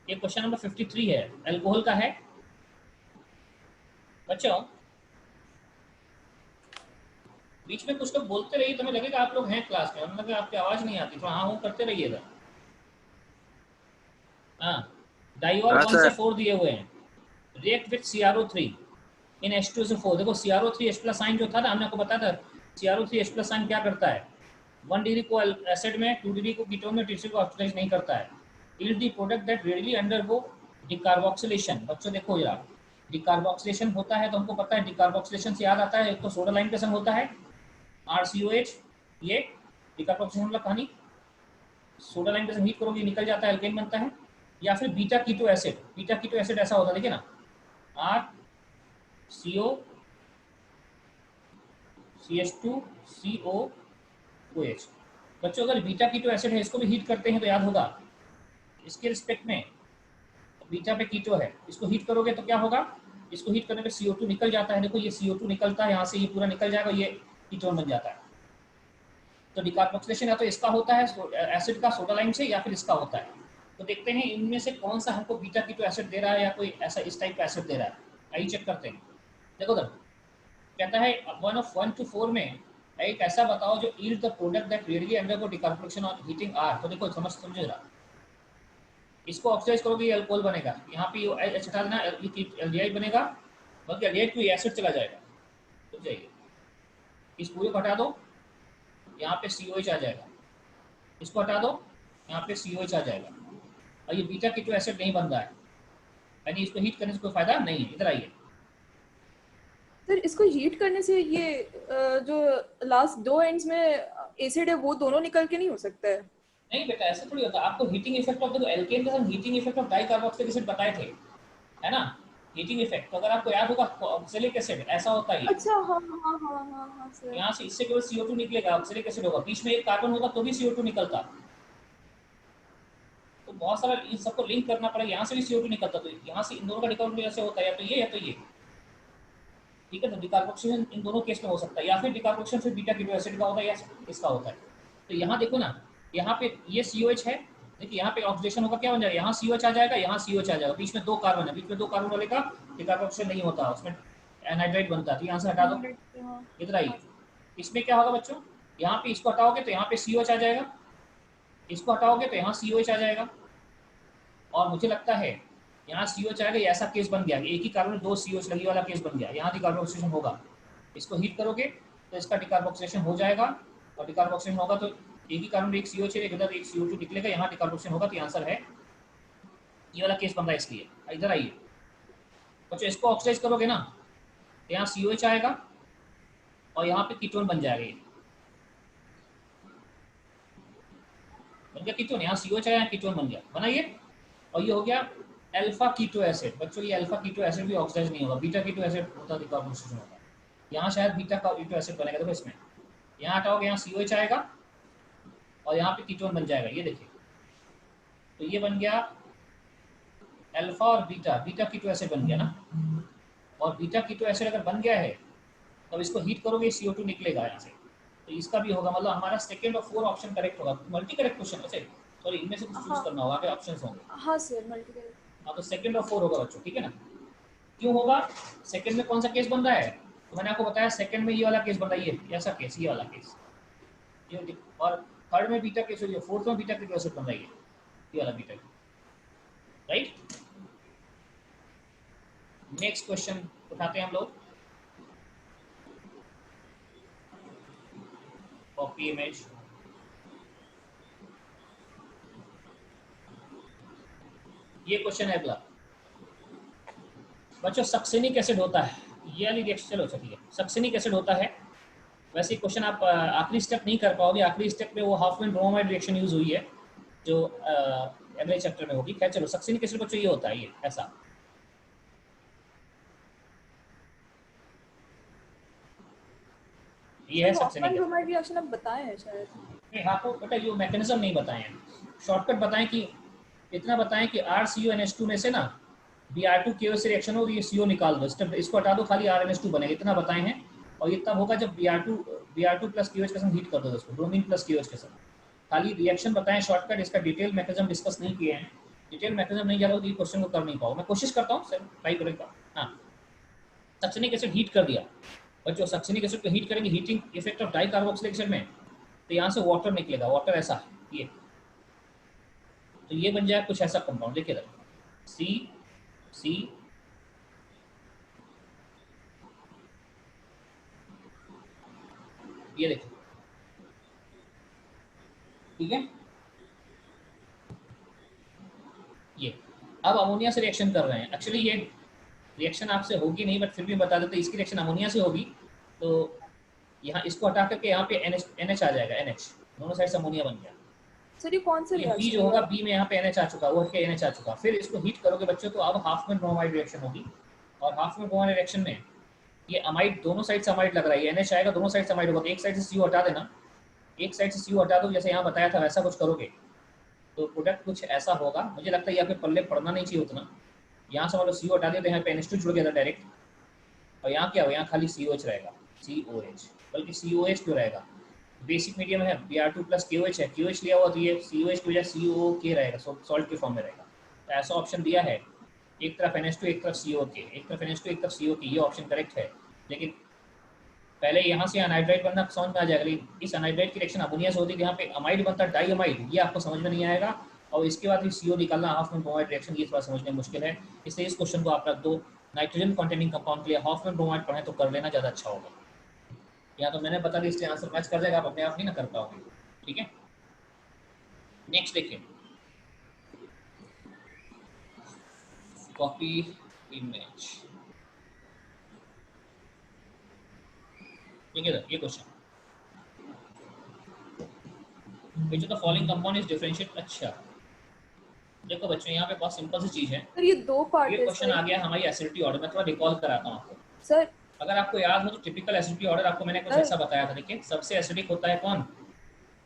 ये क्वेश्चन नंबर 53 है, अल्कोहल का है बच्चों। बीच में कुछ लोग बोलते रहिए, तुम्हें लगेगा आप लोग हैं क्लास में, हमें लगे आपकी आवाज नहीं आती, थोड़ा हाँ हूँ करते रहिएगा। हाँ, डाइऑल 1 से 4 दिए हुए हैं, react with CrO3 in H2SO4। देखो CrO3 H+ साइन जो था ना, हमने आपको बताया था CrO3 H+ साइन क्या करता है, 1 डिग्री को एसिड में, 2 डिग्री को कीटोन में, तीसरे को ऑक्सीडाइज नहीं करता है। It the product that readily undergo decarboxylation. बच्चों देखो जरा, डिकार्बोक्सिलेशन होता है तो हमको पता है, डिकार्बोक्सिलेशन से याद आता है, एक तो सोडा लाइम के संग होता है RCOH, ये डिकार्बोक्सिलेशन मतलब कहानी, सोडा लाइम के संग हीट करोगे निकल जाता है, एल्केन बनता है। या फिर beta keto acid, beta keto acid ऐसा होता है, देखिए ना, RCO CH2COOH। बच्चों अगर बीटा कीटो एसिड है, इसको भी हीट करते हैं तो याद होगा, इसके रिस्पेक्ट में बीटा पे कीटो है, इसको हीट करोगे तो क्या होगा, इसको हीट करने पे CO2 निकल जाता है। देखो ये CO2 निकलता है, यहाँ से ये पूरा निकल जाएगा, ये कीटोन बन जाता है। तो डिकार्बोक्सिलेशन या तो इसका होता है एसिड का सोडा लाइम से, या फिर इसका होता है। तो देखते हैं इनमें से कौन सा हमको बीटा कीटो एसिड दे रहा है, या कोई ऐसा इस टाइप का एसिड दे रहा है। आइए चेक करते हैं। देखो सर, कहता है 1 of 1 to 4 में एक ऐसा बताओ जो yield the product that readily undergo decarboxylation on heating R। तो देखो समझ रहा, इसको ऑक्सीडाइज करोगे ये अल्कोहल बनेगा, यहाँ पे H हटा देना, ये एल्डिहाइड बनेगा, बल्कि एल्डिहाइड को ये एसिड चला जाएगा, तो जाइए इस पूरे को हटा दो, यहाँ पे COH आ जाएगा, इसको हटा दो, यहाँ पे COH आ जाएगा, और ये बीटा कीटो एसिड नहीं बन रहा है, यानी इसको हीट करने से कोई फायदा नहीं है। इधर आइए सर, इसको हीट करने से ये जो लास्ट दो एंड्स में एसिड है वो दोनों निकल के नहीं हो सकता है? नहीं बेटा, ऐसा थोड़ी होता है, आपको हीटिंग इफेक्ट ऑफ देखो एल्केन के साथ heating effect of dicarboxylic acid बताए थे, है ना, हीटिंग इफेक्ट। तो अगर आपको याद होगा ऑक्सैलिक एसिड ऐसा होता है, अच्छा हाँ सर। यहाँ से इससे केवल CO2 निकलेगा, ऑक्सैलिक एसिड होगा, बीच में एक कार्बन होगा तो भी CO2 निकलता। तो बहुत सारा इन सबको लिंक करना पड़ेगा, यहाँ से भी CO2 निकलता, तो यहाँ से इन दोनों का डिकार्बोक्सिलेशन ऐसे होता है, या तो ये या तो ये। ठीक है, तो डिकार्बोक्सिलेशन इन दोनों केस में हो सकता है, या फिर डिकार्बोक्सिलेशन फिर बीटा कीटो एसिड का होता है या इसका होता है। तो यहाँ देखो ना, यहाँ पे ये COH है, देखिए यहाँ पे ऑक्सीडेशन होगा, क्या बन जाएगा, यहाँ COH आ जाएगा, यहाँ COH आ जाएगा, बीच में 2 कार्बन है, बीच में 2 कार्बन वाले का डिकार्बोक्सिलेशन नहीं होता, उसमें एनहाइड्राइड बनता है, तो यहाँ से हटा दो, इधर आइए। इसमें क्या होगा बच्चों, यहाँ पे इसको हटाओगे तो यहाँ पे COH आ जाएगा, इसको हटाओगे तो यहाँ COH आ जाएगा, और मुझे लगता है यहाँ COH आएगा, ये ऐसा केस बन गया, एक ही कार्बन में 2 COH लगी वाला केस बन गया, यहाँ डिकार्बोक्सिलेशन होगा, इसको हीट करोगे तो इसका डिकार्बोक्सिलेशन हो जाएगा, और डिकार्बोक्सिलेशन होगा तो एक ही कार्बन में एक COH है, इधर एक CO2 निकलेगा, यहाँ डिकार्बोक्सिलेशन होगा, तो आंसर है ये वाला केस बन रहा है इसलिए। इधर आइए बच्चों, इसको ऑक्सीडाइज करोगे ना तो यहाँ COH आएगा और यहाँ पे कीटोन बन जाएगा, ये बन गया कीटोन, यहाँ COH आया, कीटोन बन गया, बनाइए, और ये हो गया अल्फा कीटो एसिड, बच्चों ये अल्फा कीटो एसिड भी ऑक्सीडाइज नहीं होगा, बीटा कीटो एसिड होता डिकार्बोनेशन होगा। यहाँ शायद बीटा कीटो एसिड बनेगा, देखो इसमें यहाँ हटाओगे यहाँ COH आएगा और यहाँ पे कीटोन बन जाएगा, ये देखिए। तो ये बन गया अल्फा और बीटा, बीटा कीटो एसिड बन गया ना। और बीटा कीटो एसिड अगर बन गया है तब इसको हीट करोगे CO2 निकलेगा यहाँ से, तो इसका भी होगा, मतलब हमारा सेकंड और 4 ऑप्शन करेक्ट होगा। मल्टी करेक्ट क्वेश्चन है, सॉरी इनमें से कुछ चूज हाँ। करना होगा, आगे ऑप्शंस होंगे। हाँ सर, मल्टीपल। हाँ तो सेकंड और 4 होगा बच्चों, ठीक है ना। क्यों होगा, सेकंड में कौन सा केस बन रहा है, तो मैंने आपको बताया सेकंड में ये वाला केस बन रहा है, ये ऐसा केस, ये वाला केस ये, और थर्ड में बीटा केस, फोर्थ में बीटा केस बन रहा है, ये वाला बीटा, राइट। नेक्स्ट क्वेश्चन उठाते हैं हम लोग, कॉपी इमेज। ये क्वेश्चन है अगला बच्चों, सक्सेनिक एसिड होता है, ये वाली रिएक्शन, चलो ठीक है, सक्सेनिक एसिड होता है। वैसे क्वेश्चन आप आखिरी स्टेप नहीं कर पाओगे, आखिरी स्टेप में वो हाफमैन ब्रोमाइड रिएक्शन यूज हुई है जो अगले चैप्टर में होगी। खैर चलो, सक्सेनिक एसिड बच्चों ये होता है, ये ऐसा, ये है सक्सेनिक एसिड। ब्रोमाइड रिएक्शन अब बताए हैं शायद। नहीं आपको पता है, ये मैकेनिज्म नहीं बताए हैं, शॉर्टकट बताएं कि इतना बताएं कि RCONH2 में से ना Br2KO से रिएक्शन हो, ये CO निकाल दो, इसको हटा दो, खाली RNH2 बनेगा, इतना बताए हैं। और ये तब होगा जब Br2 प्लस KOH के साथ हीट कर दो उसको, ब्रोमीन प्लस KOH के साथ। खाली रिएक्शन बताएं शॉर्टकट, इसका डिटेल मैकेनिज्म डिस्कस नहीं किए हैं, डिटेल मैकेनिज्म नहीं जाना तो ये क्वेश्चन को कर नहीं पाओ। मैं कोशिश करता हूँ सर ट्राई करने का। हाँ, सक्सेनिक एसिड हीट कर दिया बच्चों, सक्सेनिक एसिड को हीट करेंगे, heating effect of di carboxylic acid में, तो यहाँ से वाटर निकलेगा, वाटर ऐसा ये, तो ये बन जाए कुछ ऐसा कंपाउंड, देखिए C ये देखिए, ठीक है। ये अब अमोनिया से रिएक्शन कर रहे हैं, एक्चुअली ये रिएक्शन आपसे होगी नहीं बट फिर भी बता देते, इसकी रिएक्शन अमोनिया से होगी। तो यहाँ इसको हटा करके यहाँ पे NH आ जाएगा, NH दोनों साइड से अमोनिया बन गया। सर ये कौन सा ये B रिएक्शन जो होगा, B में यहाँ पे NH आ चुका, वो हट के NH आ चुका। फिर इसको हीट करोगे बच्चों तो अब हाफमैन ब्रोमाइड रिएक्शन होगी, और हाफमैन ब्रोमाइड रिएक्शन में ये अमाइड, दोनों साइड से अमाइड लग रहा है, ये NH आएगा, दोनों साइड से अमाइड होगा, तो एक साइड से CO हटा देना, एक साइड से CO हटा दो, जैसे यहाँ बताया था वैसा कुछ करोगे तो प्रोडक्ट कुछ ऐसा होगा। मुझे लगता है यहाँ पे पल्ले पड़ना नहीं चाहिए उतना, यहाँ से मतलब CO हटा दिया तो यहाँ पे NH2 जुड़ गया था डायरेक्ट, और यहाँ क्या हो, यहाँ खाली COH रहेगा, COH, बल्कि COH क्यों रहेगा, बेसिक मीडियम है, Br2 प्लस KOH है, KOH लिया हुआ तो ये COH की वजह COK रहेगा, सॉल्ट के फॉर्म में रहेगा। तो ऐसा ऑप्शन दिया है, एक तरफ NH2 एक तरफ COK, एक तरफ NH2 एक तरफ COK, ये ऑप्शन करेक्ट है। लेकिन पहले यहाँ से अनाइड्राइड बनना समझ में आ जाएगा, लेकिन इस अनाइड्राइड की रिएक्शन अमोनिया से होती है, यहाँ पे अमाइड बनता है डाई अमाइड, ये आपको समझ में नहीं आएगा, और इसके बाद भी CO निकालना हाफमैन ब्रोमाइड रिएक्शन, ये थोड़ा समझने में मुश्किल है। इसलिए इस क्वेश्चन को आप रख दो, नाइट्रोजन कंटेनिंग कंपाउंड के लिए हाफमैन ब्रोमाइड पढ़ें तो कर लेना ज़्यादा अच्छा होगा। या तो मैंने बता दिया इसलिए आंसर मैच कर जाएगा, आप अपने आप नहीं ना कर पाओगे, ठीक है। नेक्स्ट देखिए, कॉपी इमेज, ये question, which of the following compound is differentiate। अच्छा देखो बच्चों, यहाँ पे बहुत सिंपल सी चीज है, सर ये दो पार्ट ये है क्वेश्चन आ गया हमारी एसिडिटी ऑर्डर में, थोड़ा रिकॉल कराता हूँ आपको। सर। अगर आपको याद हो तो टिपिकल एसिडिटी ऑर्डर आपको मैंने कुछ ऐसा बताया था, देखिए सबसे एसिडिक होता है कौन,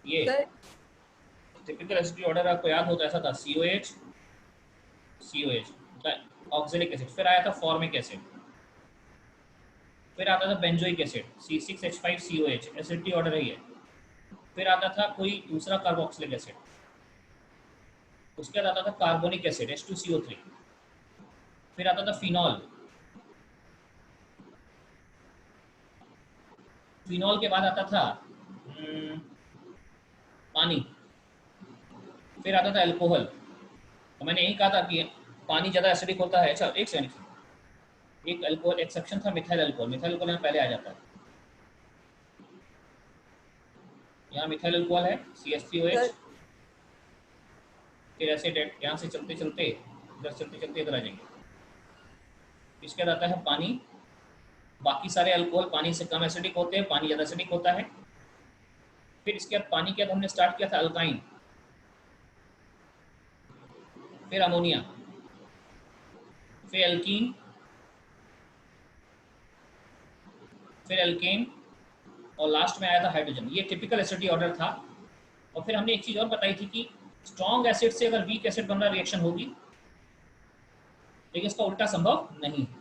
ये टिपिकल एसिडिटी ऑर्डर आपको याद हो तो ऐसा था, COH ऑक्सैलिक एसिड, फिर आया था फॉर्मिक एसिड, फिर आता था benzoic acid C6H5COH, acidity order है ये। फिर आता था कोई दूसरा कार्बोक्सिलिक एसिड, उसके बाद आता था कार्बोनिक एसिड H2CO3, फिर आता था फिनॉल, फिनॉल के बाद आता था पानी, फिर आता था अल्कोहल। तो मैंने यही कहा था कि पानी ज़्यादा एसिडिक होता है। अच्छा एक सेकंड, एक अल्कोहल एक्सेप्शन था, मिथाइल अल्कोहल, मिथाइल अल्कोहल यहाँ पहले आ जाता है, यहाँ मिथाइल अल्कोहल है CH3OH, फिर ऐसे यहाँ से चलते चलते इधर आ जाएंगे। इसके बाद आता है पानी, बाकी सारे अल्कोहल पानी से कम एसिडिक होते हैं, पानी ज़्यादा एसिडिक होता है। फिर इसके बाद पानी के बाद हमने स्टार्ट किया था अल्काइन, फिर अमोनिया, फिर एल्कीन, फिर एल्केन, और लास्ट में आया था हाइड्रोजन। ये टिपिकल एसिडिटी ऑर्डर था। और फिर हमने एक चीज और बताई थी कि स्ट्रॉन्ग एसिड से अगर वीक एसिड बन रहा रिएक्शन होगी, लेकिन इसका उल्टा संभव नहीं है।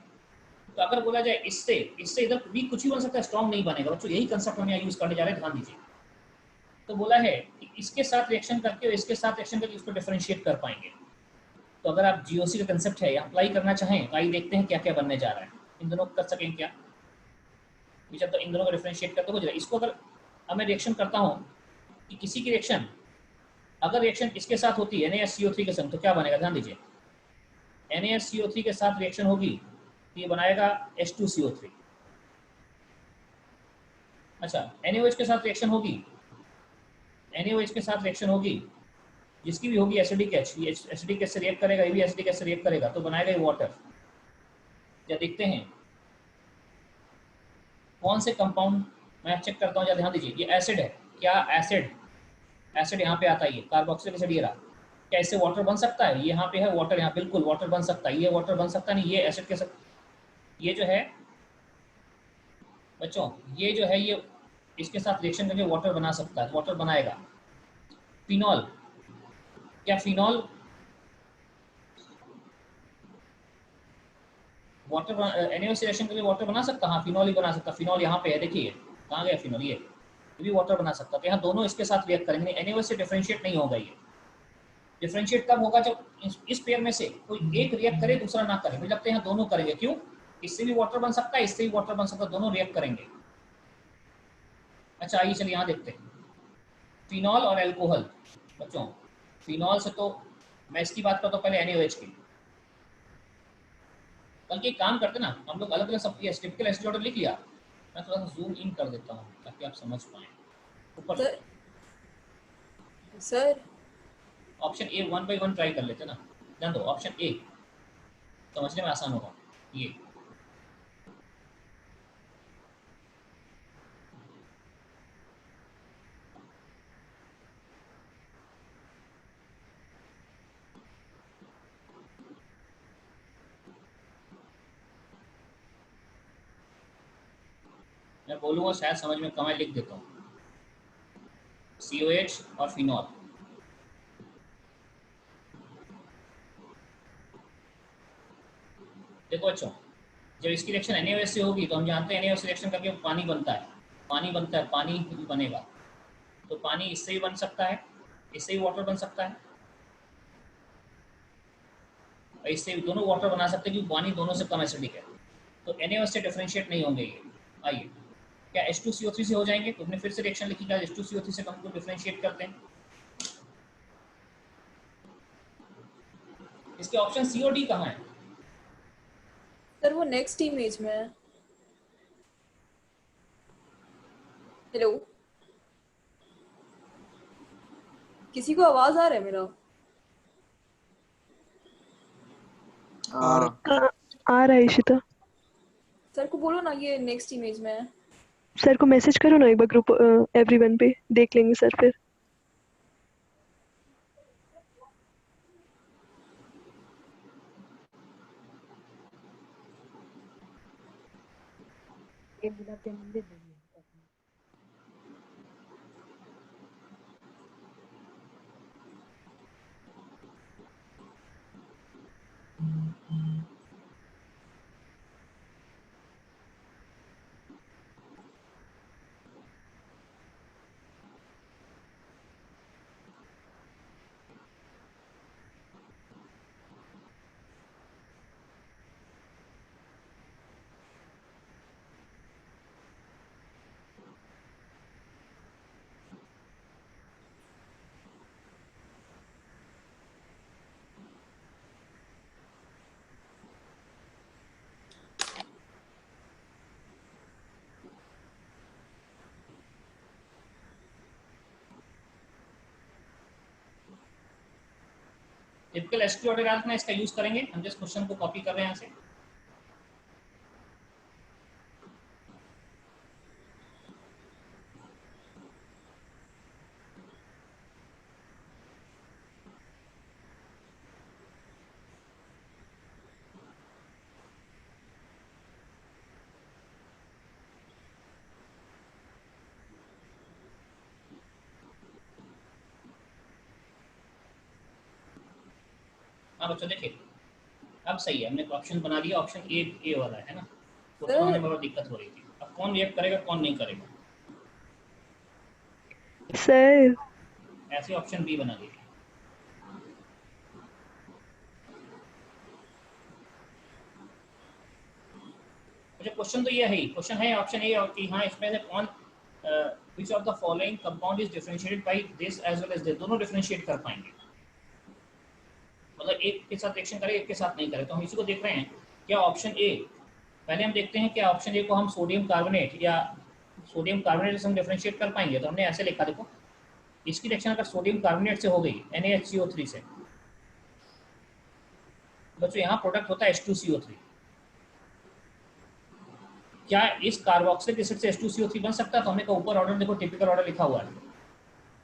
तो अगर बोला जाए इससे इससे इधर वीक कुछ भी बन सकता है, स्ट्रॉन्ग नहीं बनेगा। बच्चों यही कंसेप्ट हम यहाँ यूज करने जा रहे हैं, ध्यान दीजिए। तो बोला है कि इसके साथ रिएक्शन करके और इसके साथ रिएक्शन करके इसको डिफरेंशिएट कर पाएंगे। तो अगर आप जीओसी का कंसेप्ट है अप्लाई करना चाहें तो आइए देखते हैं क्या क्या बनने जा रहा है। इन दोनों को कर सकें क्या? विचार तो इन दोनों को डिफरेंशिएट करते हो जाएगा। इसको अगर अब मैं रिएक्शन करता हूँ कि किसी की रिएक्शन, अगर रिएक्शन इसके साथ होती है NaSCO3 के संग, तो क्या बनेगा? ध्यान दीजिए, NaSCO3 के साथ रिएक्शन होगी तो ये बनाएगा H2CO3। अच्छा, NaOH के साथ रिएक्शन होगी, NaOH के साथ रिएक्शन होगी, जिसकी भी होगी एसिडिक H, ये एसिडिक H से रिएक्ट करेगा, ये भी एसिडिक H से रिएक्ट करेगा, तो बनाएगा ये वाटर। या देखते हैं कौन से कंपाउंड, मैं चेक करता हूँ। या ध्यान दीजिए, ये एसिड है, क्या एसिड, एसिड यहाँ पे आता है, ये कार्बोक्सिलिक एसिड ये रहा। क्या इससे वाटर बन सकता है? ये यहाँ पे है वाटर, यहाँ बिल्कुल वाटर बन सकता है। ये वाटर बन सकता नहीं, ये एसिड के साथ, ये जो है बच्चों, ये जो है ये इसके साथ रिएक्शन करके वाटर बना सकता है, वाटर बनाएगा। फिनॉल, क्या फिनॉल वाटर NaOH से रिएक्शन करके वाटर बना सकता? हाँ, फिनॉल ही बना सकता। फिनॉल यहाँ पे है, देखिए कहाँ गया फिनॉल, ये भी वाटर बना सकता। तो यहाँ दोनों इसके साथ रिएक्ट करेंगे, NaOH से डिफरेंशिएट नहीं होगा। ये डिफरेंशिएट कब होगा? जब इस पेयर में से कोई एक रिएक्ट करे, दूसरा ना करे। मुझे लगता है यहाँ दोनों करेंगे। क्यों? इससे भी वाटर बन सकता है, इससे भी वाटर बन सकता है, दोनों रिएक्ट करेंगे। अच्छा आइए चलिए यहाँ देखते हैं फिनॉल और एल्कोहल। बच्चों फिनॉल से तो मैं इसकी बात करता हूँ पहले NaOH की। बल्कि एक काम करते ना, हम लोग अलग अलग सब टिपिकल एसिड ऑर्डर लिख लिया। मैं थोड़ा सा जूम इन कर देता हूँ ताकि आप समझ पाएँ। ऊपर sir sir option A 1 by 1 try कर लेते ना। ध्यान दो, ऑप्शन ए समझने में आसान होगा। ये मैं बोलूँगा शायद समझ में कम है, लिख देता हूँ COH और फिनॉल। देखो बच्चों, जब इसकी रिएक्शन NaOH से होगी तो हम जानते हैं NaOH से रिएक्शन करके पानी बनता है, पानी बनता है, पानी भी बनेगा। तो पानी इससे भी बन सकता है, इससे भी वाटर बन सकता है, और इससे भी दोनों वाटर बना सकते हैं क्योंकि पानी दोनों से कम एसिडिक है। तो NaOH से डिफरेंशिएट नहीं होंगे ये। आइए, क्या H2CO3 से हो जाएंगे? तो हमने फिर से रिएक्शन लिखी, क्या H2CO3 से हम डिफरेंशिएट करते हैं। इसके ऑप्शन C और D कहाँ है? सर वो नेक्स्ट इमेज में है। हेलो, किसी को आवाज आ रहा है मेरा? हाँ आ रहा है इशिता। सर को बोलो ना ये नेक्स्ट इमेज में है। सर को मैसेज करो ना एक बार ग्रुप एवरीवन पे, देख लेंगे सर फिर। टिपिकल एसिडिक ऑर्डर में इसका यूज करेंगे। हम जिस क्वेश्चन को कॉपी कर रहे हैं यहाँ से, हाँ बच्चों देखिए, अब सही है, हमने ऑप्शन बना दिया, ऑप्शन ए वाला है ना, तो सर हमें बहुत दिक्कत हो रही थी। अब कौन रिएक्ट करेगा कौन नहीं करेगा, सर ऐसे ऑप्शन बी बना दिया। अच्छा क्वेश्चन तो ये है ही, क्वेश्चन है ऑप्शन ए और कि हाँ इसमें से कौन which of the following compound is differentiated by this as well as this, दोनों डिफरेंशिएट कर पाएंगे, मतलब एक के साथ रिएक्शन करे एक के साथ नहीं करे। तो हम इसी को देख रहे हैं, क्या ऑप्शन ए, पहले हम देखते हैं क्या ऑप्शन ए को हम सोडियम कार्बोनेट या सोडियम कार्बोनेट से हम डिफरेंशिएट कर पाएंगे। तो हमने ऐसे लिखा, देखो इसकी रिएक्शन अगर सोडियम कार्बोनेट से हो गई NaHCO3 से, बच्चों यहाँ प्रोडक्ट होता है H2CO3, क्या इस कार्बोक्सिलिक एसिड से H2CO3 बन सकता है? तो हमने कहा ऊपर ऑर्डर देखो, टिपिकल ऑर्डर लिखा हुआ है,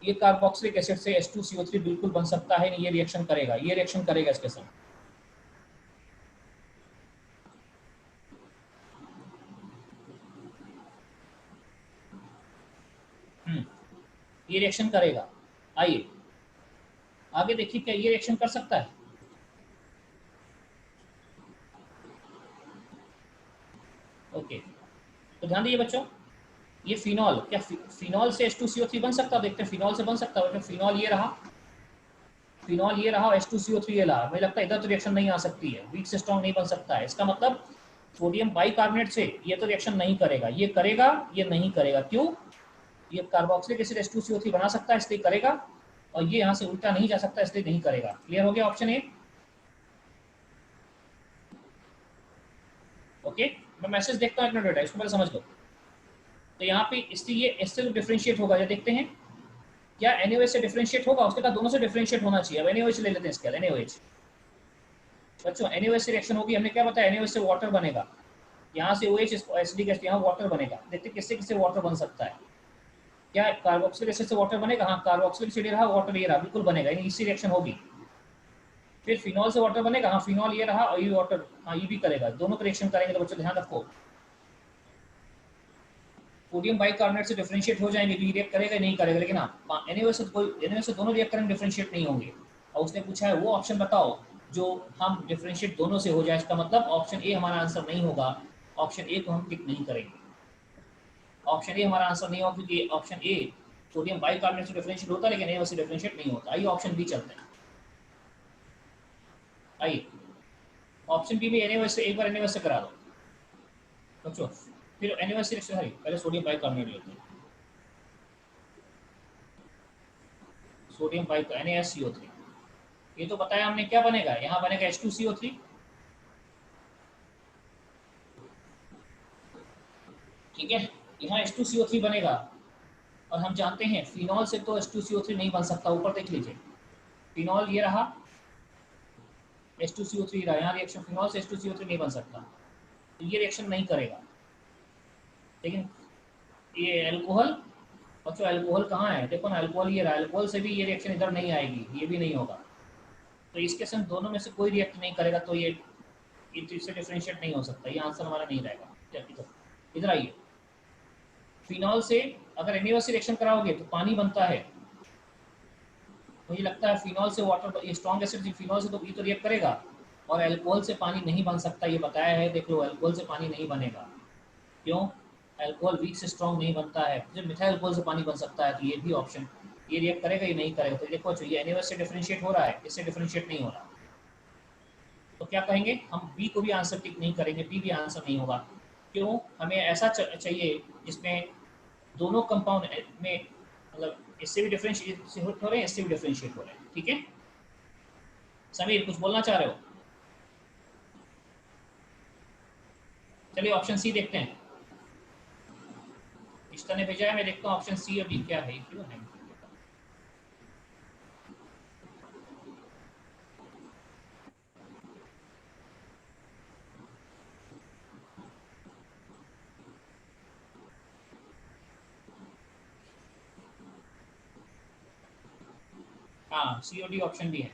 ये कार्बोक्सिलिक एसिड से H2CO3 बिल्कुल बन सकता है, ये रिएक्शन करेगा, ये रिएक्शन करेगा इसके साथ। ये रिएक्शन करेगा। आइए आगे देखिए, क्या ये रिएक्शन कर सकता है? ओके, तो ध्यान दीजिए बच्चों, ये फिनॉल, क्या फिनॉल से H2CO3 बन सकता है? देखते हैं, फिनॉल से बन सकता है। फिनॉल ये रहा, फिनॉल ये रहा और H2CO3 ये रहा, मुझे लगता है इधर तो रिएक्शन नहीं आ सकती है, वीक से स्ट्रॉन्ग नहीं बन सकता है। इसका मतलब सोडियम बाइकार्बोनेट से ये तो रिएक्शन नहीं करेगा, ये करेगा, ये नहीं करेगा। क्यों? ये कार्बोक्सिलिक एसिड H2CO3 बना सकता है इसलिए करेगा, और ये यहाँ से उल्टा नहीं जा सकता इसलिए नहीं करेगा। क्लियर हो गया ऑप्शन ए? ओके, मैं मैसेज देखता हूँ एक मिनट बेटा, इसको पहले समझ लो। तो यहाँ पे इससे डिफरेंशिएट होगा, ये देखते हैं क्या NaOH से डिफरेंशिएट होगा, उसके बाद दोनों से डिफरेंशिएट होना चाहिए। अब NaOH ले लेते हैं इसके बाद, NaOH बच्चों NaOH से रिएक्शन होगी, हमने क्या बताया, NaOH से वाटर बनेगा, यहाँ से OH एसिडिक एसिड, यहाँ वाटर बनेगा। देखते हैं किससे किससे वाटर बन सकता है, क्या कार्बोक्सिलिक एसिड से वाटर बनेगा? हाँ, कार्बोक्सिलिक एसिड ये रहा, वाटर ये रहा, बिल्कुल बनेगा, यानी इससे रिएक्शन होगी। फिर फिनॉल से वाटर बनेगा, हाँ फिनॉल ये रहा और ये वाटर, हाँ ये भी करेगा, दोनों का रिएक्शन करेंगे। तो बच्चों ध्यान रखो, सोडियम बाइकार्बोनेट से डिफरेंशिएट हो जाएंगे, भी रिएक्ट करेगा नहीं करेगा, लेकिन हाँ NaOH से कोई, NaOH से दोनों रिएक्ट करेंगे, डिफरेंशिएट नहीं होंगे। और उसने पूछा है वो ऑप्शन बताओ जो हम डिफरेंशिएट दोनों से हो जाए। इसका मतलब ऑप्शन ए हमारा आंसर नहीं होगा, ऑप्शन ए को हम टिक नहीं करेंगे, ऑप्शन ए हमारा आंसर नहीं होगा, क्योंकि ऑप्शन ए सोडियम बाइकार्बोनेट से डिफरेंशिएट होता है लेकिन NaOH से डिफरेंशिएट नहीं होता। आइए ऑप्शन बी चलते हैं। आइए ऑप्शन बी में NaOH से एक बार NaOH से करा दो बच्चों, फिर NaOH से रिएक्शन, पहले सोडियम बाइकार्बोनेट लेते हैं, सोडियम बाइक NaSCO3, ये तो बताया हमने क्या बनेगा, यहाँ बनेगा H2CO3, ठीक है, यहाँ H2CO3 बनेगा। और हम जानते हैं फिनॉल से तो H2CO3 नहीं बन सकता, ऊपर देख लीजिए, फिनॉल ये रहा, H2CO3 रहा, यहाँ रिएक्शन फिनॉल से H2CO3 नहीं बन सकता, तो ये रिएक्शन नहीं करेगा। लेकिन ये एल्कोहल, बच्चों एल्कोहल कहाँ है, देखो ना एल्कोहल ये रहा, एल्कोहल से भी ये रिएक्शन इधर नहीं आएगी, ये भी नहीं होगा। तो इसके संग दोनों में से कोई रिएक्ट नहीं करेगा, तो ये इससे डिफरेंशिएट नहीं हो सकता, ये आंसर हमारा नहीं रहेगा। इधर आइए, फिनॉल से अगर NaOH से रिएक्शन कराओगे तो पानी बनता है, मुझे लगता है फिनॉल से वाटर, ये स्ट्रॉन्ग एसिड फिनॉल से तो ये तो रिएक्ट करेगा, और अल्कोहल से पानी नहीं बन सकता, ये बताया है, देख लो अल्कोहल से पानी नहीं बनेगा। क्यों? अल्कोहल वीक से स्ट्रॉन्ग नहीं बनता है, जब मिथाइल अल्कोहल से पानी बन सकता है, तो ये भी ऑप्शन, ये रिएक्ट करेगा ये नहीं करेगा। तो देखो ये NaOH से डिफरेंशिएट हो रहा है, इससे डिफरेंशिएट नहीं हो रहा, तो क्या कहेंगे हम, बी को भी आंसर टिक नहीं करेंगे, बी भी आंसर नहीं होगा। क्यों? हमें ऐसा चाहिए जिसमें दोनों कंपाउंड में, मतलब इससे भी डिफरेंशिएट हो रहे हैं, इससे भी डिफरेंशिएट हो रहे हैं, ठीक है। समीर कुछ बोलना चाह रहे हो? चलिए ऑप्शन सी देखते हैं, इश्ता ने भेजा है, मैं देखता हूँ ऑप्शन सी और डी क्या है, क्यों है। हाँ सी और डी ऑप्शन भी है।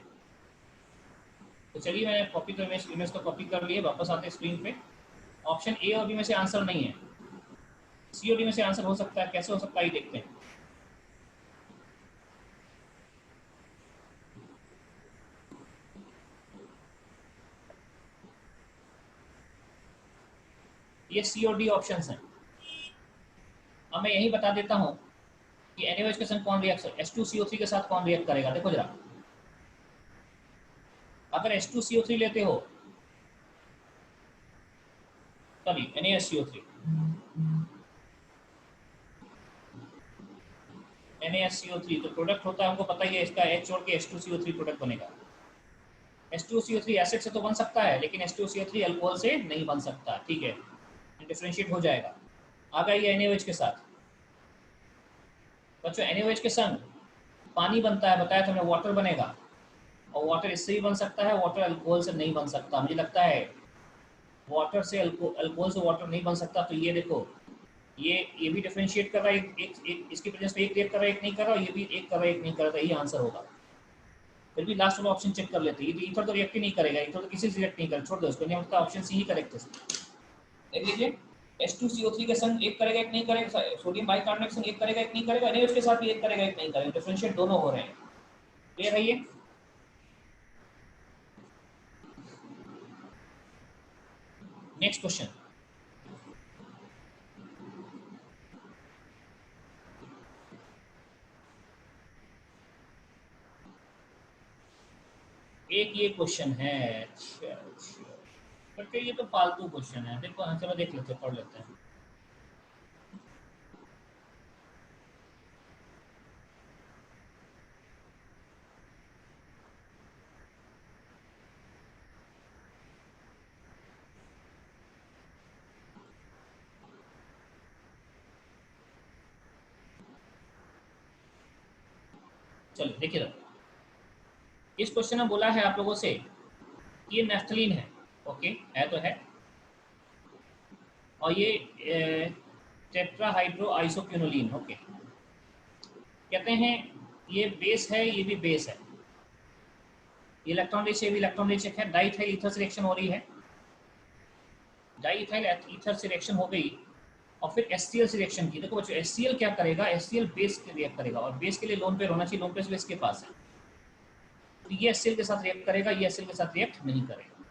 तो चलिए मैंने कॉपी तो इमेज तो कॉपी कर लिए, वापस आते स्क्रीन पे। ऑप्शन ए और बी में से आंसर नहीं है, सी और डी में से आंसर हो सकता है, कैसे हो सकता है ये देखते हैं। ये सी और डी ऑप्शंस हैं। अब मैं यही बता देता हूँ कि NaOH के संग कौन रिएक्ट, H2CO3 के साथ कौन रिएक्ट करेगा। देखो जरा, अगर H2CO3 लेते हो, सॉरी NaSCO3, NaSCO3 तो प्रोडक्ट होता है, हमको पता ही है इसका, H छोड़ के H2CO3 प्रोडक्ट बनेगा। H2CO3 एसिड से तो बन सकता है, लेकिन H2CO3 अल्कोहल से नहीं बन सकता, ठीक है, डिफरेंशिएट हो जाएगा। आ गया ये NaOH के साथ। बच्चों NaOH के संग पानी बनता है, बताया था हमने, वाटर बनेगा, और वाटर इससे भी बन सकता है, वाटर अल्कोहल से नहीं बन सकता। मुझे लगता है वाटर से अल्कोहल से वाटर नहीं बन सकता। तो ये देखो, ये भी डिफरेंशिएट कर रहा है, एक इसकी प्रेजेंस में एक रिएक्ट कर रहा है, एक नहीं कर रहा, ये भी एक कर रहा है, एक नहीं कर रहा, ये आंसर होगा। फिर भी लास्ट वाला ऑप्शन चेक कर लेते हैं। ईथर तो रिएक्ट ही नहीं करेगा, ईथर तो किसी से रिएक्ट नहीं करेगा, छोड़ दो उसको, नहीं होता, ऑप्शन सी ही करेक्ट है। देख लीजिए, H2CO3 के संग एक करेगा, एक नहीं करेगा, सोडियम बाइकार्बोनेट के संग एक करेगा, एक नहीं करेगा, NaOH के साथ भी एक करेगा, एक नहीं करेगा, डिफरेंशिएट दोनों हो रहे हैं। क्लियर है ये? नेक्स्ट क्वेश्चन, एक ये क्वेश्चन है। अच्छा, करके ये तो फालतू क्वेश्चन है, देखो चलो देख लेते हैं, पढ़ लेते हैं। चलो देखिए, इस क्वेश्चन में बोला है आप लोगों से कि ये नेफ्थलीन है, ओके, है तो है, और ये टेट्राहाइड्रो आइसोक्विनोलिन, ओके। कहते हैं ये बेस है, ये भी बेस है, ये इलेक्ट्रॉन रिच है, भी इलेक्ट्रॉन रिच है। डाइइथाइल ईथर से रिएक्शन हो रही है, डाइइथाइल ईथर से रिएक्शन हो गई, और फिर HCl से रिएक्शन की। देखो बच्चों, HCl क्या करेगा, HCl बेस के रिएक्ट करेगा, और बेस के लिए लोन पेयर होना चाहिए, लोन पेयर बेस के पास है, तो ये HCl के साथ रिएक्ट करेगा, ये HCl के साथ रिएक्ट नहीं करेगा,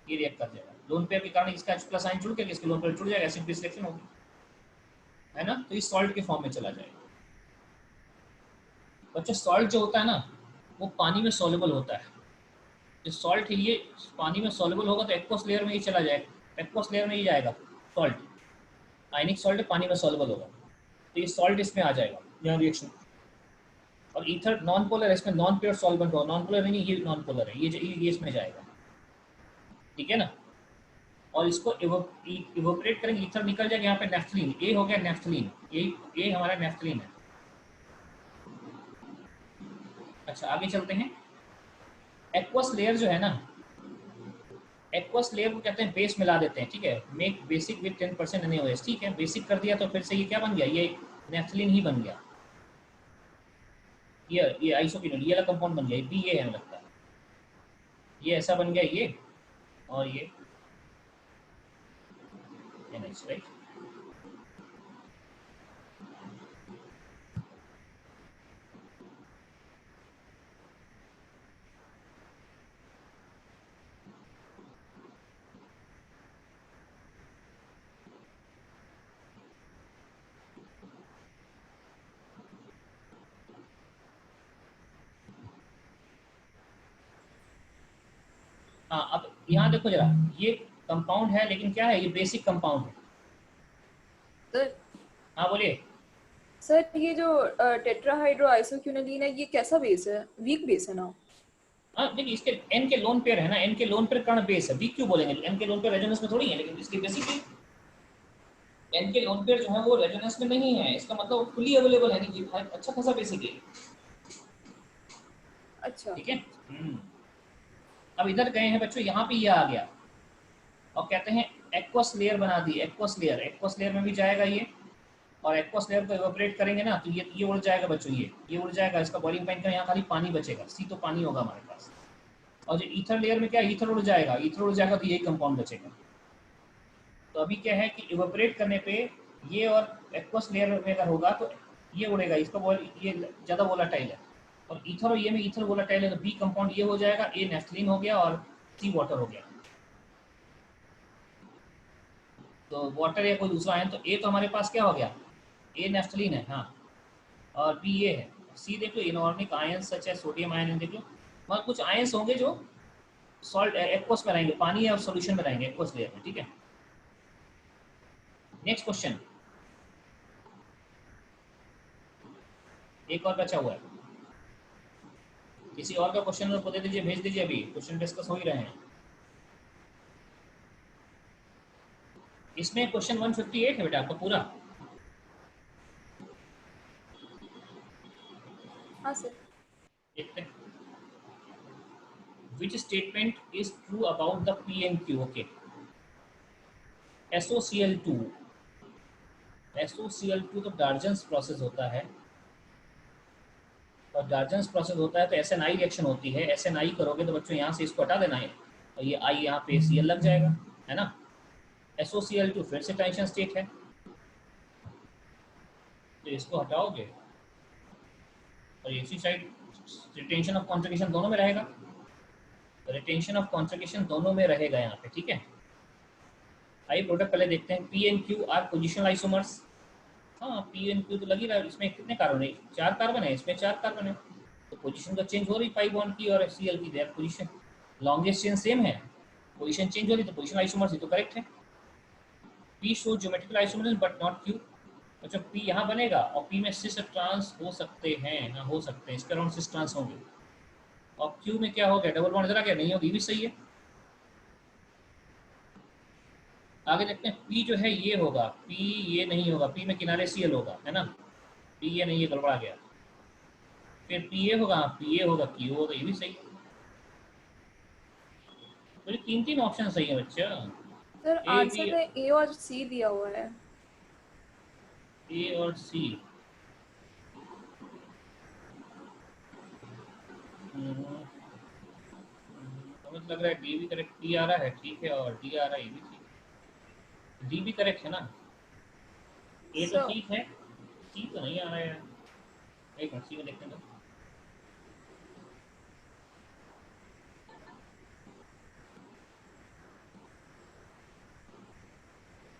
ये रिएक्ट कर जाएगा। लोन पेयर के कारण इसका H+ आयन जुड़ के इसके लोन पेयर जुड़ जाएगा, एसिड बेस रिएक्शन होगी, है ना, तो ये सॉल्ट के फॉर्म में चला जाएगा। बच्चों सॉल्ट जो होता है ना, वो पानी में सॉल्युबल होता है। जो सॉल्ट है ये पानी में सॉल्युबल होगा तो एक्वस लेयर में ही चला जाएगा, एक्वस लेयर में ही जाएगा सॉल्ट, आयनिक सॉल्ट पानी में सॉल्युबल होगा, तो ये सॉल्ट इसमें आ जाएगा यहाँ रिएक्शन। और ईथर नॉन पोलर है, इसमें नॉन प्योर सॉल्वेंट होगा, नॉन पोलर नहीं, ये नॉन पोलर है, ये इसमें जाएगा, ठीक है ना। और इसको इवोपरेट करेंगे, ईथर निकल जाएगा, यहाँ पे नेफ्थलीन, ये हो गया नेफ्थलीन, ये हमारा नेफ्थलीन है। अच्छा आगे चलते हैं। एक्वस लेयर जो है ना, एक्वस लेयर को कहते हैं बेस मिला देते हैं, ठीक है, मेक बेसिक विद 10% NaOH, ठीक है, बेसिक कर दिया तो फिर से ये क्या बन गया, ये नेफ्थलीन ही बन गया, ये आइसोक्विनोल, ये वाला कंपाउंड बन गया, ये भी ये है लगता है, ये ऐसा बन गया ये, और ये NH, राइट। हाँ अब यहाँ देखो जरा, ये कंपाउंड है, लेकिन क्या है, ये बेसिक कंपाउंड है। सर हाँ बोलिए। सर ये जो टेट्राहाइड्रो आइसोक्विनोलिन है, ये कैसा बेस है, वीक बेस है ना? हाँ देखिए, इसके N के लोन पेयर है ना, N के लोन पेयर कर्ण बेस है, वीक क्यों बोलेंगे, N के लोन पेयर रेजोनेंस में थोड़ी है, लेकिन इसकी बेसिकली N के लोन पेयर जो है वो रेजोनेंस में नहीं है, इसका मतलब फुली अवेलेबल है, नहीं अच्छा खासा बेसिक है, अच्छा ठीक है। अब इधर गए हैं बच्चों, यहाँ पे ये आ गया, और कहते हैं एक्वस लेयर बना दी, एक्वस लेयर में भी जाएगा ये, और एक्वस लेयर को इवेपोरेट करेंगे ना, तो ये उड़ जाएगा बच्चों, ये उड़ जाएगा, इसका बॉइलिंग पॉइंट का यहाँ खाली पानी बचेगा, सी तो पानी होगा हमारे पास। और जो ईथर लेयर में क्या, ईथर उड़ जाएगा, तो यही कंपाउंड बचेगा। तो अभी क्या है कि इवेपोरेट करने पे ये और एक्वस लेयर में अगर होगा तो ये उड़ेगा, इसका ये ज़्यादा वोलाटाइल है, और ईथर और ये में ईथर वोलाटाइल है, तो बी कंपाउंड ये हो जाएगा, ए नेफ्थलीन हो गया और सी वाटर हो गया। तो वाटर या कोई दूसरा आयन, तो ए तो हमारे पास क्या हो गया, ए नेफ्थलीन है, हाँ, और बी ये है। सी देख लो, इनऑर्गेनिक आयन सच है सोडियम आयन देख लो, मगर कुछ आयंस होंगे जो सॉल्ट एक्वस में रहेंगे, पानी और सॉल्यूशन में रहेंगे एक्वस लेयर में, ठीक है। नेक्स्ट क्वेश्चन, एक और बचा हुआ है, किसी और का क्वेश्चन को दे दीजिए, भेज दीजिए, अभी क्वेश्चन डिस्कस हो ही रहे हैं। इसमें क्वेश्चन 158 है बेटा आपका पूरा। हाँ सर। देखते हैं, which statement is true about the P and Q? Okay, SOCl2, SOCl2 तो डार्जन्स प्रोसेस होता है, और डार्जन्स प्रोसेस होता है तो SNI रिएक्शन होती है। SNI करोगे तो बच्चों यहाँ से इसको हटा देना है, और ये I यहाँ पे Cl लग जाएगा, है ना। SOCl2 फिर से टेंशन स्टेट है, तो इसको हटाओगे और इसी साइड रिटेंशन ऑफ कॉन्जुगेशन दोनों में रहेगा, रिटेंशन ऑफ कॉन्जुगेशन दोनों में रहेगा यहाँ पे, ठीक है। आइए प्रोडक्ट पहले देखते हैं। P and Q R positional isomers. हाँ, पी एंड क्यू तो लग ही रहा है, इसमें कितने कार्बन है, 4 कार्बन है, इसमें 4 कार्बन है, तो पोजीशन तो चेंज हो रही, पाई बॉन्ड की और Cl की, their position longest chain same है, पोजीशन चेंज हो रही, तो पोजीशन आइसोमर्स, ये तो करेक्ट है। P show geometrical isomers but not Q. अच्छा, पी यहाँ बनेगा और पी में सिस ट्रांस हो सकते हैं, हाँ हो सकते हैं, इसके अराउंड सिस ट्रांस होंगे, और क्यू में क्या हो गया, डबल बॉन्ड, जरा क्या नहीं होगी, भी सही है। आगे देखते हैं, पी जो है ये होगा, पी ये नहीं होगा, पी में किनारे Cl होगा, है ना, पी ये नहीं, ये गड़बड़ा गया। फिर पी ए होगा, पी ए होगा, क्यू होगा, ये भी सही है। तो ये 3 ऑप्शन सही है बच्चा। सर ए आंसर बी, में ए और सी दिया हुआ है। ए और सी, समझ लग रहा है डी भी करेक्ट, डी आ रहा है, ठीक है, और डी आ रहा है, ये भी ठीक है, डी भी करेक्ट है ना। ए तो सर ठीक है, सी तो नहीं आ रहा है यार, एक मिनट सी में देखते हैं तो।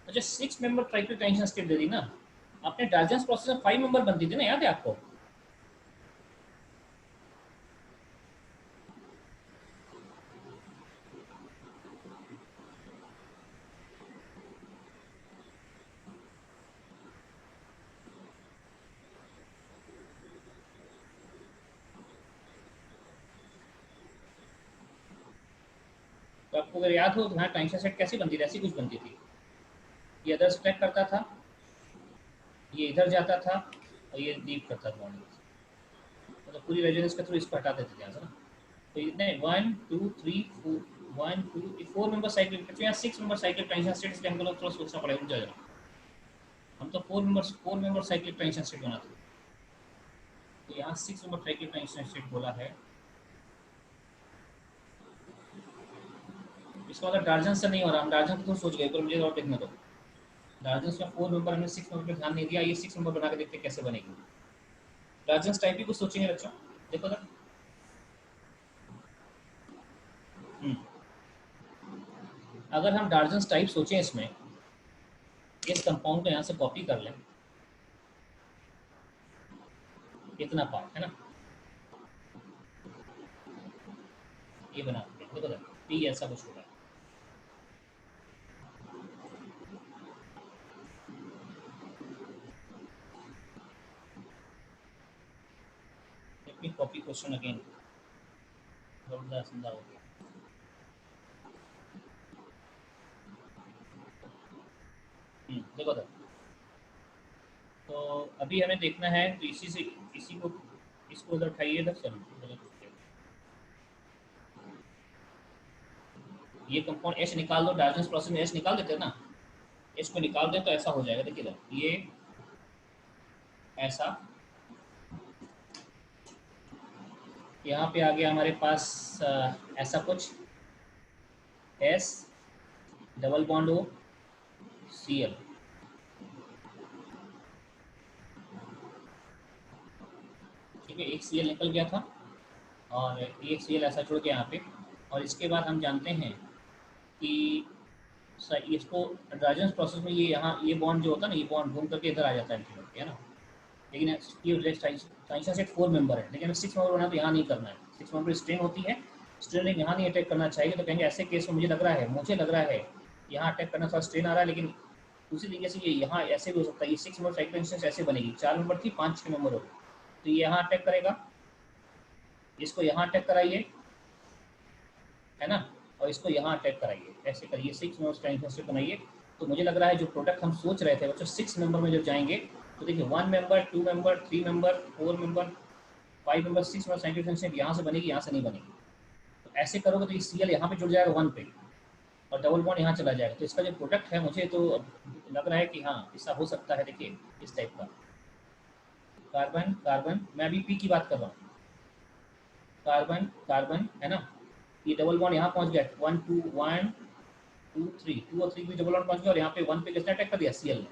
अच्छा, 6 मेंबर ट्राइपल टेंशन स्टेट दे दी ना आपने, डार्जन्स प्रोसेस में 5 मेंबर बनती थी ना, याद है आपको। तो आपको अगर याद हो तो यहाँ टेंशन सेट कैसी बनती थी, ऐसी कुछ बनती थी, ये अदर स्ट्रैक करता था, ये इधर जाता था, और ये लीव करता था, मतलब पूरी रेजोनेंस के थ्रू इसको हटा देते थे यहाँ से ना। तो इतने 1 2 3 4 1 2 4 मेंबर साइक्लिक, यहाँ 6 मेंबर साइक्लिक टेंशन स्टेट, इसलिए हमको थोड़ा सोचना पड़ेगा, रुक जाओ, हम तो 4 मेंबर साइक्लिक टेंशन स्टेट बनाते थे, तो यहाँ 6 मेंबर साइक्लिक टेंशन स्टेट बोला है, इसका मतलब डार्जन से नहीं हो रहा, हम डार्जन तो सोच गए, पर मुझे और देखने दो। डार्जन्स में 4 मेंबर, हमने 6 मेंबर पे ध्यान नहीं दिया, ये 6 मेंबर बना के देखते कैसे बनेगी। डार्जन्स टाइप ही कुछ सोचेंगे बच्चों, देखो सर। अगर हम डार्जन्स टाइप सोचें इसमें, इस कंपाउंड को यहाँ से कॉपी कर लें, इतना पार्ट है ना, ये बना देते हैं, देखो सर, पी ऐसा कुछ होगा, कॉपी क्वेश्चन अगेन, थोड़ा समझा हो गया। देखो सर, तो अभी हमें देखना है, तो इसी से इसी को, इसको उधर उठाइए इधर, चलो ये कंपाउंड H निकाल दो, डार्जन्स प्रोसेस में H निकाल देते हैं ना, H को निकाल दें तो ऐसा हो जाएगा, देखिए इधर, ये ऐसा, यहाँ पे आ गया हमारे पास ऐसा कुछ, S double bond O Cl, ठीक है, एक Cl निकल गया था, और एक Cl ऐसा छोड़ के यहाँ पे, और इसके बाद हम जानते हैं कि इसको डाइजेशन प्रोसेस में ये यहाँ ये बॉन्ड जो होता है ना, ये बॉन्ड घूम करके इधर आ जाता है ना। लेकिन ये ट्रांजिशन सेट 4 मेंबर है, लेकिन 6 मेंबर बना तो यहाँ नहीं करना है। 6 मेंबर स्ट्रेन होती है, स्ट्रेन यहाँ नहीं अटैक करना चाहिए। तो कहेंगे ऐसे केस में मुझे लग रहा है यहाँ अटैक करना थोड़ा स्ट्रेन आ रहा है, लेकिन दूसरी तरीके से ये यहाँ ऐसे भी हो सकता है। ये 6 मेंबर साइक्लिक इंस्टेंस ऐसे बनेगी, 4 मेंबर थी 5-6 मेंबर हो गई, तो ये यहाँ अटैक करेगा, इसको यहाँ अटैक कराइए, है ना, और इसको यहाँ अटैक कराइए, ऐसे करिए 6 मेंबर ट्रांजिशन बनाइए। तो मुझे लग रहा है जो प्रोडक्ट हम सोच रहे थे बच्चों 6 मेंबर में जब जाएंगे तो देखिए 1 member, 2 member, 3 member, 4 member, 5 member, 6 member cyclic instance यहाँ से बनेगी, यहाँ से नहीं बनेगी। तो ऐसे करोगे तो ये Cl यहाँ पे जुड़ जाएगा 1 पे और डबल बॉन्ड यहाँ चला जाएगा। तो इसका जो प्रोडक्ट है मुझे तो लग रहा है कि हाँ ऐसा हो सकता है। देखिए इस टाइप का कार्बन कार्बन, मैं अभी पी की बात कर रहा हूँ, कार्बन कार्बन, है ना, ये डबल बॉन्ड यहाँ पहुँच गया 1 2 1 2 3 2 और 3 भी डबल बॉन्ड पहुँच गया और यहाँ पे 1 पे किसने अटैक कर दिया? Cl ने।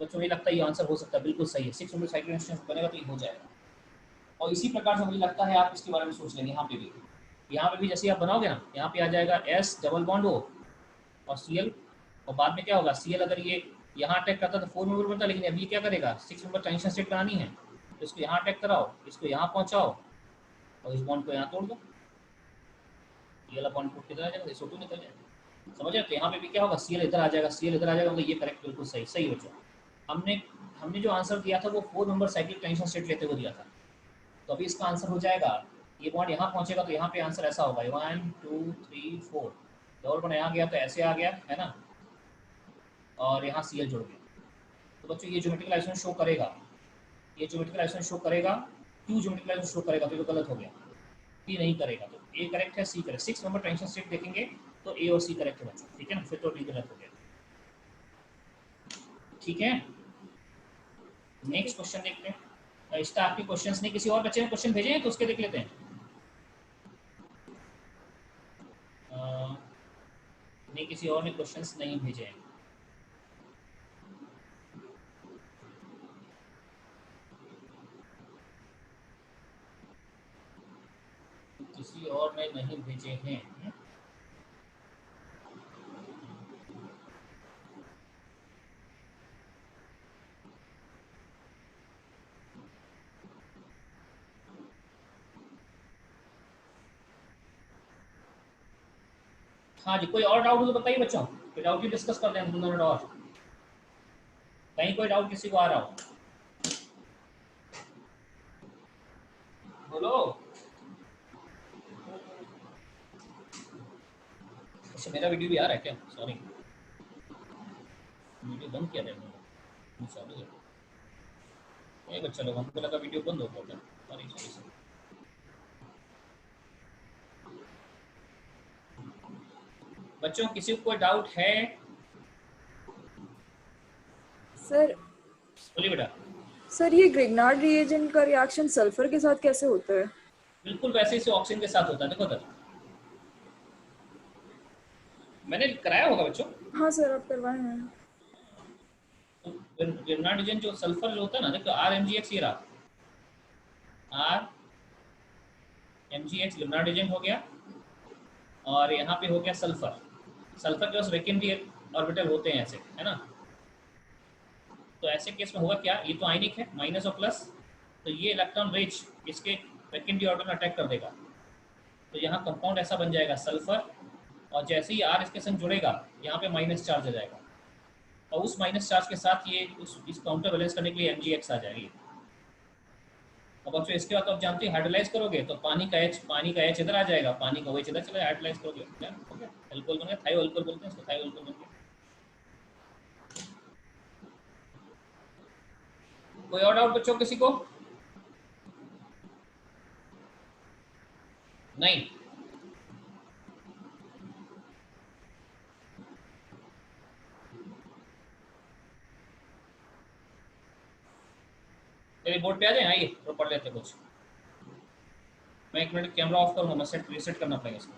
बच्चों मुझे लगता है ये आंसर हो सकता है, बिल्कुल सही है। 6 मेंबर साइक्लिक इंस्टेंस बनेगा तो ये हो जाएगा। और इसी प्रकार से मुझे लगता है आप इसके बारे में सोच लेंगे। यहाँ पे भी जैसे आप बनाओगे ना, यहाँ पे आ जाएगा S डबल बॉन्ड O और Cl, और बाद में क्या होगा Cl अगर ये यहाँ अटैक करता तो 4 मेंबर बनता, लेकिन अभी क्या करेगा 6 मेंबर ट्रांजिशन स्टेट बनानी है तो इसको यहाँ अटैक कराओ, इसको यहाँ पहुँचाओ और इस बॉन्ड को यहाँ तोड़ दो, ये वाला बॉन्ड टूट किधर आ जाएगा, SO2 निकल जाएगा। समझ रहे? तो यहाँ पे भी क्या होगा Cl इधर आ जाएगा, Cl इधर आ जाएगा, मतलब ये करेक्ट बिल्कुल सही बच्चों। हमने जो आंसर दिया था वो 4 मेंबर साइक्लिक ट्रांजिशन स्टेट लेते हुए दिया था। तो अभी इसका आंसर हो जाएगा, ये बॉन्ड यहाँ पहुँचेगा तो यहाँ पे आंसर ऐसा होगा 1 2 3 4, डबल बॉन्ड यहाँ गया तो ऐसे आ गया, है ना, और यहाँ Cl जुड़ गया। तो बच्चों ये ज्योमेट्रिकल आइसोलेशन शो करेगा, ये ज्योमेट्रिकल आइसोलेशन शो करेगा, Q ज्योमेट्रिकल आइसोलेशन शो करेगा, तो ये गलत हो गया, P नहीं करेगा। तो A करेक्ट है, C correct. 6 member transition state देखेंगे तो A और C करेक्ट है बच्चों, ठीक है ना, फिर तो D गलत हो गया। ठीक है, नेक्स्ट क्वेश्चन देखते हैं। इसका आपके क्वेश्चंस नहीं, किसी और बच्चे ने क्वेश्चन भेजे हैं तो उसके देख लेते हैं। नहीं, किसी और ने क्वेश्चंस नहीं भेजे हैं। किसी और ने नहीं भेजे हैं। हाँ जी, कोई और डाउट हो तो बताइए बच्चों, कोई डाउट ही डिस्कस कर लें 2 मिनट और। कहीं कोई डाउट किसी को आ रहा हो बोलो। अच्छा, मेरा वीडियो भी आ रहा है क्या? सॉरी, वीडियो बंद किया था सॉरी। नहीं बच्चा लोग, हमको लगा वीडियो बंद हो गया। Sorry sorry. बच्चों किसी को कोई डाउट है? सर बोलिए बेटा। सर ये ग्रिग्नार्ड रिएजेंट का रिएक्शन सल्फर के साथ कैसे होता है? बिल्कुल वैसे ही से ऑक्सीजन के साथ होता है। देखो सर, मैंने कराया होगा बच्चों। हाँ सर, आप करवाए हैं। तो ग्रिग्नार्ड रिएजेंट जो सल्फर जो होता है ना, देखो RMgX ये रहा, RMgX ग्रिग्नार्ड रिएजेंट हो गया, और यहाँ पे हो गया सल्फर। सल्फर के पास वैकेंसी ऑर्बिटल होते हैं ऐसे, है ना। तो ऐसे केस में होगा क्या, ये तो आयनिक है, माइनस और प्लस, तो ये इलेक्ट्रॉन रिच इसके वैकेंसी ऑर्बिटल अटैक कर देगा। तो यहाँ कंपाउंड ऐसा बन जाएगा सल्फर, और जैसे ही R इसके संग जुड़ेगा यहाँ पे माइनस चार्ज आ जाएगा, और उस माइनस चार्ज के साथ ये इस काउंटर बैलेंस करने के लिए MgX आ जाएगी। अब बच्चों इसके बाद तो आप जानते हैं हाइड्रोलाइज करोगे तो पानी का H इधर आ जाएगा, पानी का OH इधर चला, हाइड्रोलाइज करोगे क्या हो गया, अल्कोहल बन गया, थायो अल्कोहल बोलते हैं इसको, थायो अल्कोहल बन गया। कोई और डाउट बच्चों किसी को? नहीं? मेरे बोर्ड पे आ जाए, आइए तो पढ़ लेते कुछ। मैं 1 मिनट कैमरा ऑफ करूंगा, मैं सेट रीसेट करना पड़ेगा इसको।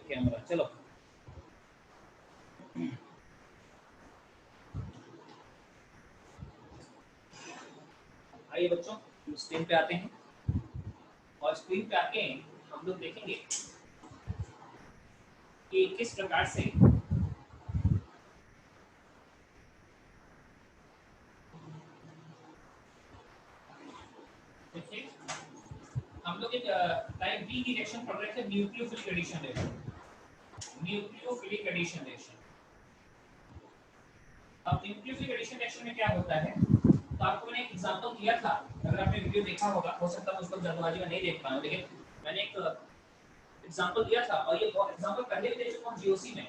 कैमरा। चलो आइए बच्चों, स्क्रीन पे आते हैं और स्क्रीन पे आके हम लोग देखेंगे कि किस प्रकार से देखिए हम लोग एक टाइप बी की रिएक्शन पढ़ रहे थे, nucleophilic addition reaction. Nucleophilic addition reaction. अब न्यूक्लियोफिलिक एडिशन रिएक्शन में क्या होता है, तो आपको मैंने एक एग्जांपल दिया था, अगर आपने वीडियो देखा होगा, हो सकता है उसको जल्दबाजी में नहीं देख पाए, लेकिन मैंने एक एग्जांपल दिया था और ये एग्जांपल पहले भी दे चुका हूं जीओसी में,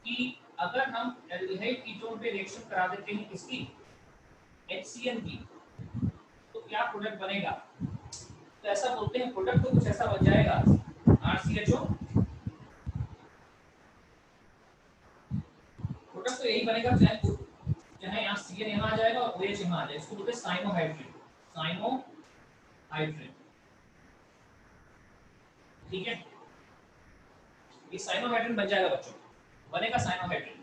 कि अगर हम एल्डिहाइड कीटोन पे रिएक्शन करा देते हैं इसकी HCN की, तो क्या प्रोडक्ट बनेगा। तो ऐसा बोलते हैं प्रोडक्ट तो कुछ ऐसा बन जाएगा RCHO। प्रोडक्ट तो यही बनेगा, चाहे यहाँ CN यहाँ आ जाएगा और OH यहाँ आ जाएगा, इसको बोलते हैं साइनोहाइड्रेट। साइनोहाइड्रेट, ठीक है, ये साइनोहाइड्रेट बन जाएगा बच्चों, बनेगा साइनोहाइड्रेट,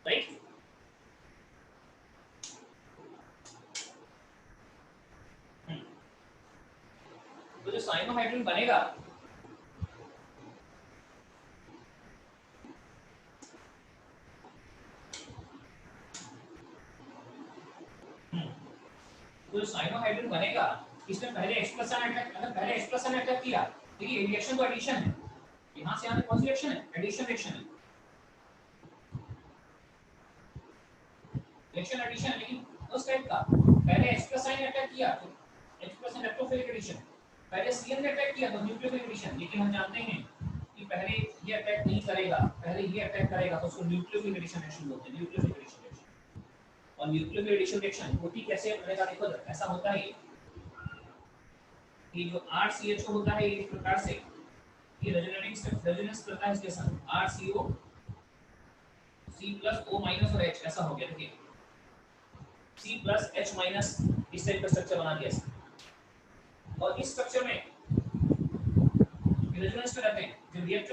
राइट। तो जो साइनोहाइड्रेट बनेगा तो जो साइनोहाइड्रेट बनेगा इसमें पहले H+ अटैक, अगर पहले H+ अटैक किया, देखिए रिएक्शन तो एडिशन है, यहां से यहां कौन सी रिएक्शन है, एडिशन रिएक्शन है, रिएक्शन एडिशन है, लेकिन उस टाइप का पहले H+ ने अटैक किया तो H+ इलेक्ट्रोफिलिक एडिशन, पहले CN ने अटैक किया तो न्यूक्लियोफिलिक एडिशन, लेकिन हम जानते हैं कि पहले ये अटैक नहीं करेगा, पहले ये अटैक करेगा, तो उसको न्यूक्लियोफिलिक एडिशन रिएक्शन बोलते हैं, न्यूक्लियोफिलिक एडिशन रिएक्शन। और न्यूक्लियोफिलिक एडिशन रिएक्शन होती कैसे बनेगा, देखो ऐसा होता है कि जो RCHO होता है इस प्रकार से, ये रेजोनेंस करता है इसके साथ RCO C+O- और H, ऐसा हो गया, देखिए C+H- इस टाइप का स्ट्रक्चर बना दिया इसने। और इस स्ट्रक्चर में रेजोनेंस में रहते हैं, जब रिएक्ट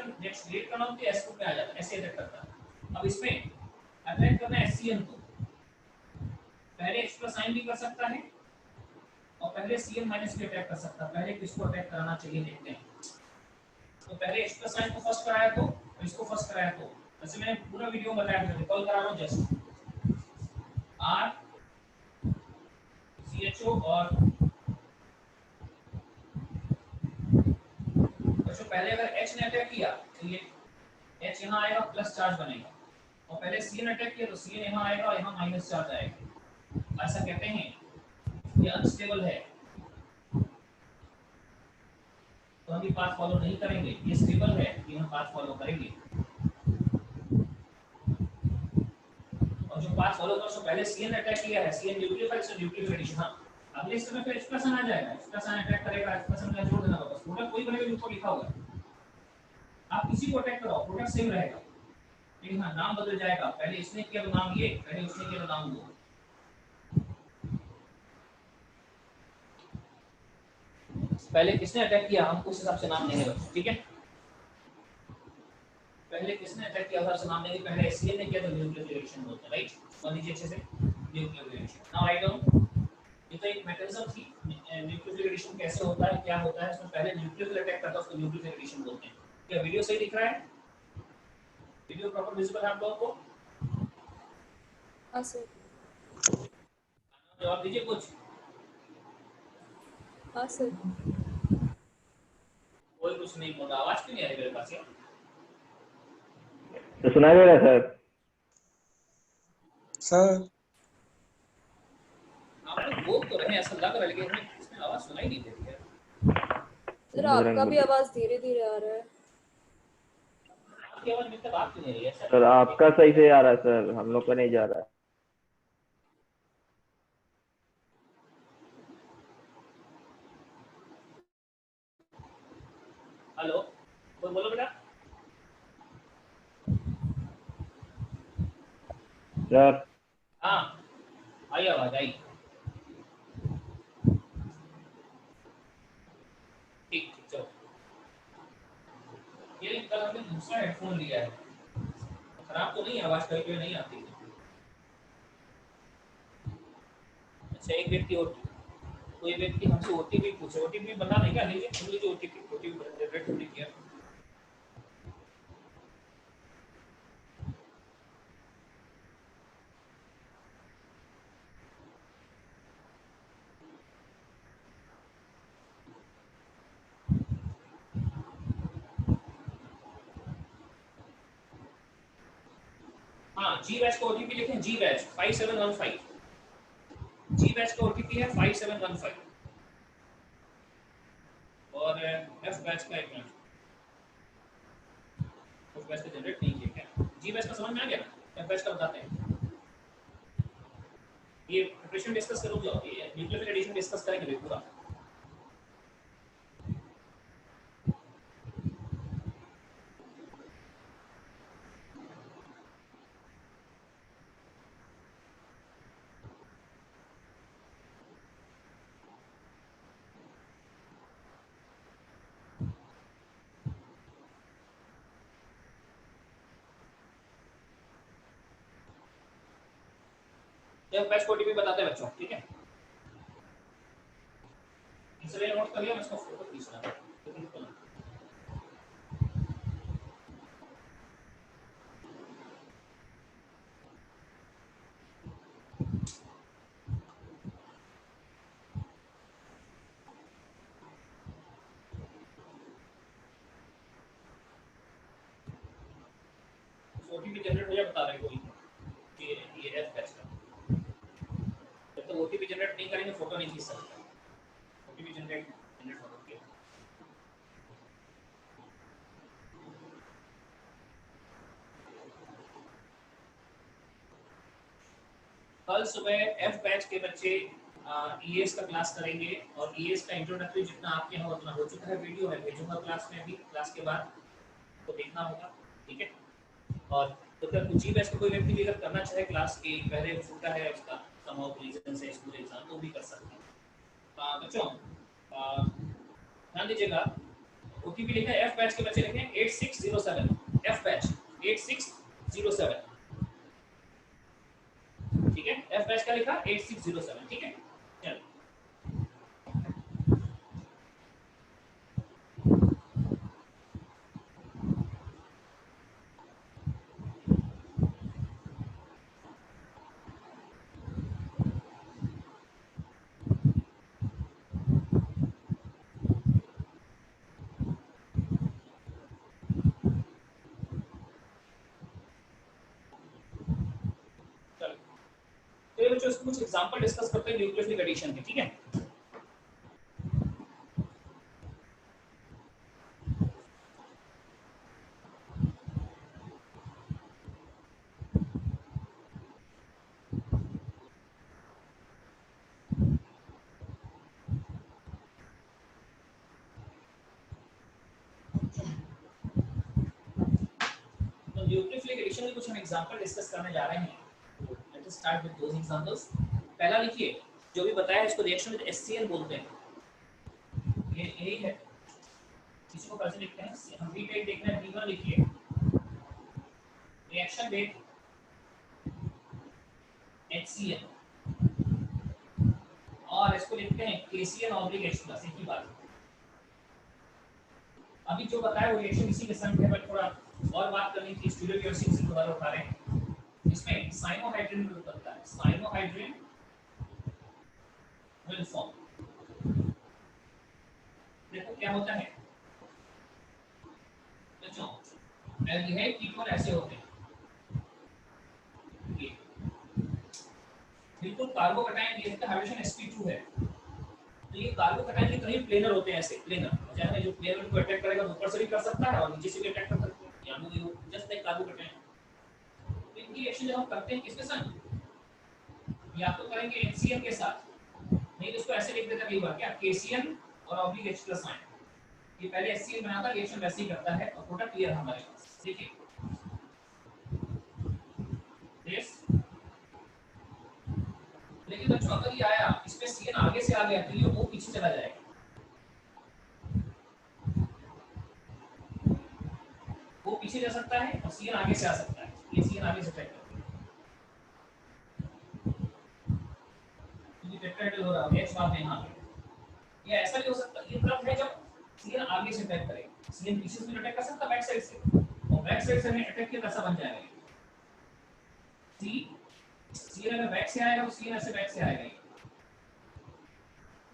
करना होता है S ग्रुप में आ जाता है, ऐसे अटैक करता है। अब इसमें अटैक करना है HCN को, पहले H+ साइन भी कर सकता है और पहले CN- भी अटैक कर सकता है, पहले किसको अटैक कराना चाहिए देखते हैं। तो पहले H+ साइन को फर्स्ट कराया तो इसको फर्स्ट कराया तो, वैसे मैंने पूरा वीडियो में बताया था, रिकॉल करा रहा हूं जस्ट RCHO और तो पहले अगर H ने अटैक किया तो ये H यहाँ आएगा, प्लस चार्ज बनेगा, और पहले CN अटैक किया तो CN यहाँ आएगा और यहाँ माइनस चार्ज आएगा, ऐसा कहते हैं ये अनस्टेबल है, तो हम ये पाथ फॉलो नहीं करेंगे, ये स्टेबल है कि हम पाथ फॉलो करेंगे। और जो पाथ फॉलो कर, सो पहले CN अटैक किया है, CN न्यूक्लियोफाइल से न्यूक्लियोफिलिक एडिशन, हां अगले समय पे H+ आ जाएगा, H+ अटैक करेगा, H+ का जोड़ देना होगा, प्रोडक्ट कोई बनेगा जो ऊपर लिखा होगा, आप किसी को अटैक कराओ प्रोडक्ट सेम रहेगा, लेकिन हाँ नाम बदल जाएगा, पहले इसने किया तो नाम ये, पहले उसने किया तो नाम वो। पहले किसने अटैक किया हम उस हिसाब से नाम देंगे बच्चों, ठीक है, पहले किसने अटैक किया उस नाम देंगे, पहले HCN ने किया तो न्यूक्लियोफिलिक एडिशन बोलते हैं, राइट। और नीचे अच्छे से nucleophilic addition. Now write down, ये तो एक मैकेनिज्म थी न्यूक्लियोफिलिक एडिशन कैसे होता है, क्या होता है, इसमें पहले न्यूक्लियोफिल अटैक करता है, उसको न्यूक्लियोफिलिक एडिशन बोलते हैं। क्या वीडियो सही दिख रहा है, वीडियो प्रॉपर विजिबल है आप लोगों को? हाँ सर। जवाब दीजिए कुछ। हाँ सर। कोई कुछ नहीं बोल रहा, आवाज क्यों नहीं आ रही मेरे पास यार? तो सुनाई दे रहा है सर। आप लोग बोल तो रहे हैं, ऐसा लग रहा है, लेकिन हमें इसमें आवाज सुनाई नहीं दे रही है। सर आपका भी आवाज धीरे धीरे आ रहा है। आपकी आवाज मेरे तक आ क्यों नहीं रही है सर आपका सही से आ रहा है सर, हम लोग का नहीं जा रहा है। हेलो, कोई बोलो बेटा। सर हाँ आई आवाज आई, ठीक ठीक चलो। ये कल हमने दूसरा हेडफोन लिया है, खराब तो नहीं है, आवाज कभी कभी नहीं आती। अच्छा एक व्यक्ति और, कोई व्यक्ति हमसे ओटीपी पूछे, ओटीपी बता नहीं क्या, लीजिए ओटीपी जनरेट होने किया। हाँ जी बैच का ओटीपी लिखें, जी बैच 5715, जी बैच का ओटीपी है 5715 और एफ बैच का एक मिनट, एफ बैच का जनरेट नहीं किया क्या, जी बैच का समझ में आ गया ना, एफ बैच का बताते हैं। ये प्रिपरेशन डिस्कस करो, जो ये न्यूक्लियर एडिशन डिस्कस करेंगे पूरा। एफ बैच को ओटीपी बताते हैं बच्चों, ठीक है, इसलिए नोट कर लिया, मैं इसको फोटो खींच रहा हूं। ओटीपी जनरेट हो जाए बता रहे कोई, ये एफ बैच का, जब तक ओटीपी जनरेट नहीं करेंगे फोटो नहीं खींच सकते। ओटीपी जनरेट हो गया। कल सुबह एफ बैच के बच्चे ईएस का क्लास करेंगे और ईएस का इंट्रोडक्टरी जितना आपके यहाँ उतना हो चुका है, वीडियो मैं भेजूंगा क्लास में, भी क्लास के बाद तो देखना होगा, ठीक है। और तो फिर जी बैच का कोई व्यक्ति भी अगर करना चाहे क्लास के पहले छूटा है उसका समाउ रीजन से स्कूल एग्जाम, तो भी कर सकते हैं। बच्चों ध्यान दीजिएगा, ओटीपी लिखा है एफ बैच के बच्चे लिखें 8607, एफ बैच 8607, ठीक है, एफ बैच का लिखा 8607, ठीक है। चलो तो बच्चों इसको कुछ एग्जांपल डिस्कस करते हैं न्यूक्लियोफिलिक एडिशन के, ठीक है। तो न्यूक्लियोफिलिक एडिशन के कुछ हम एग्जांपल डिस्कस करने जा रहे हैं, तो let us start with those examples. पहला लिखिए, जो भी बताया इसको रिएक्शन विद HCl बोलते हैं, ये यही है, किसी को कैसे लिखते हैं, हम भी टेक देखना है, B1 लिखिए, रिएक्शन विद HCl और इसको लिखते हैं KCl/H+, एक ही बात। अभी जो बताया वो रिएक्शन इसी के संग है, बट थोड़ा और बात करनी थी, स्टूडियो की से दोबारा उठा रहे हैं। इसमें साइनोहाइड्रिन ग्रुप बनता है, साइनोहाइड्रिन विल फॉर्म। देखो क्या होता है बच्चों, एल्डिहाइड कीटोन ऐसे होते हैं, ये बिल्कुल कार्बोकैटायन, ये हाइड्रोजन sp2 है, तो ये कार्बोकैटायन के कहीं प्लेनर होते हैं, ऐसे प्लेनर, चाहे जो प्लेनर को अटैक करेगा वो ऊपर से भी कर सकता है और नीचे से भी अटैक कर सकता है, यानी वो जस्ट लाइक कार्बोकैटायन। तो इनकी रिएक्शन जब हम करते हैं किसके साथ, या तो करेंगे HCl के साथ, नहीं तो इसको ऐसे लिख देता कई बार क्या, KCl और H+ आयन, ये पहले HCl बनाता, रिएक्शन वैसे ही करता है और प्रोडक्ट क्लियर हमारे पास, देखिए दिस। लेकिन बच्चों अगर ये आया इसमें CN आगे से आ गया तो ये वो पीछे चला जाएगा, वो पीछे जा सकता है और Cn आगे से आ सकता है, ये Cn आगे से अटैक करता है, क्योंकि टेट्राहेड्रल हो रहा है H बाद में यहाँ पे। या ऐसा भी हो सकता है, ये तब है जब Cn आगे से अटैक करे, Cn पीछे से अटैक कर सकता है बैक साइड से, और बैक साइड से अटैक किया कैसा बन जाएगा Cn अगर बैक से आएगा तो Cn ऐसे बैक से आएगा,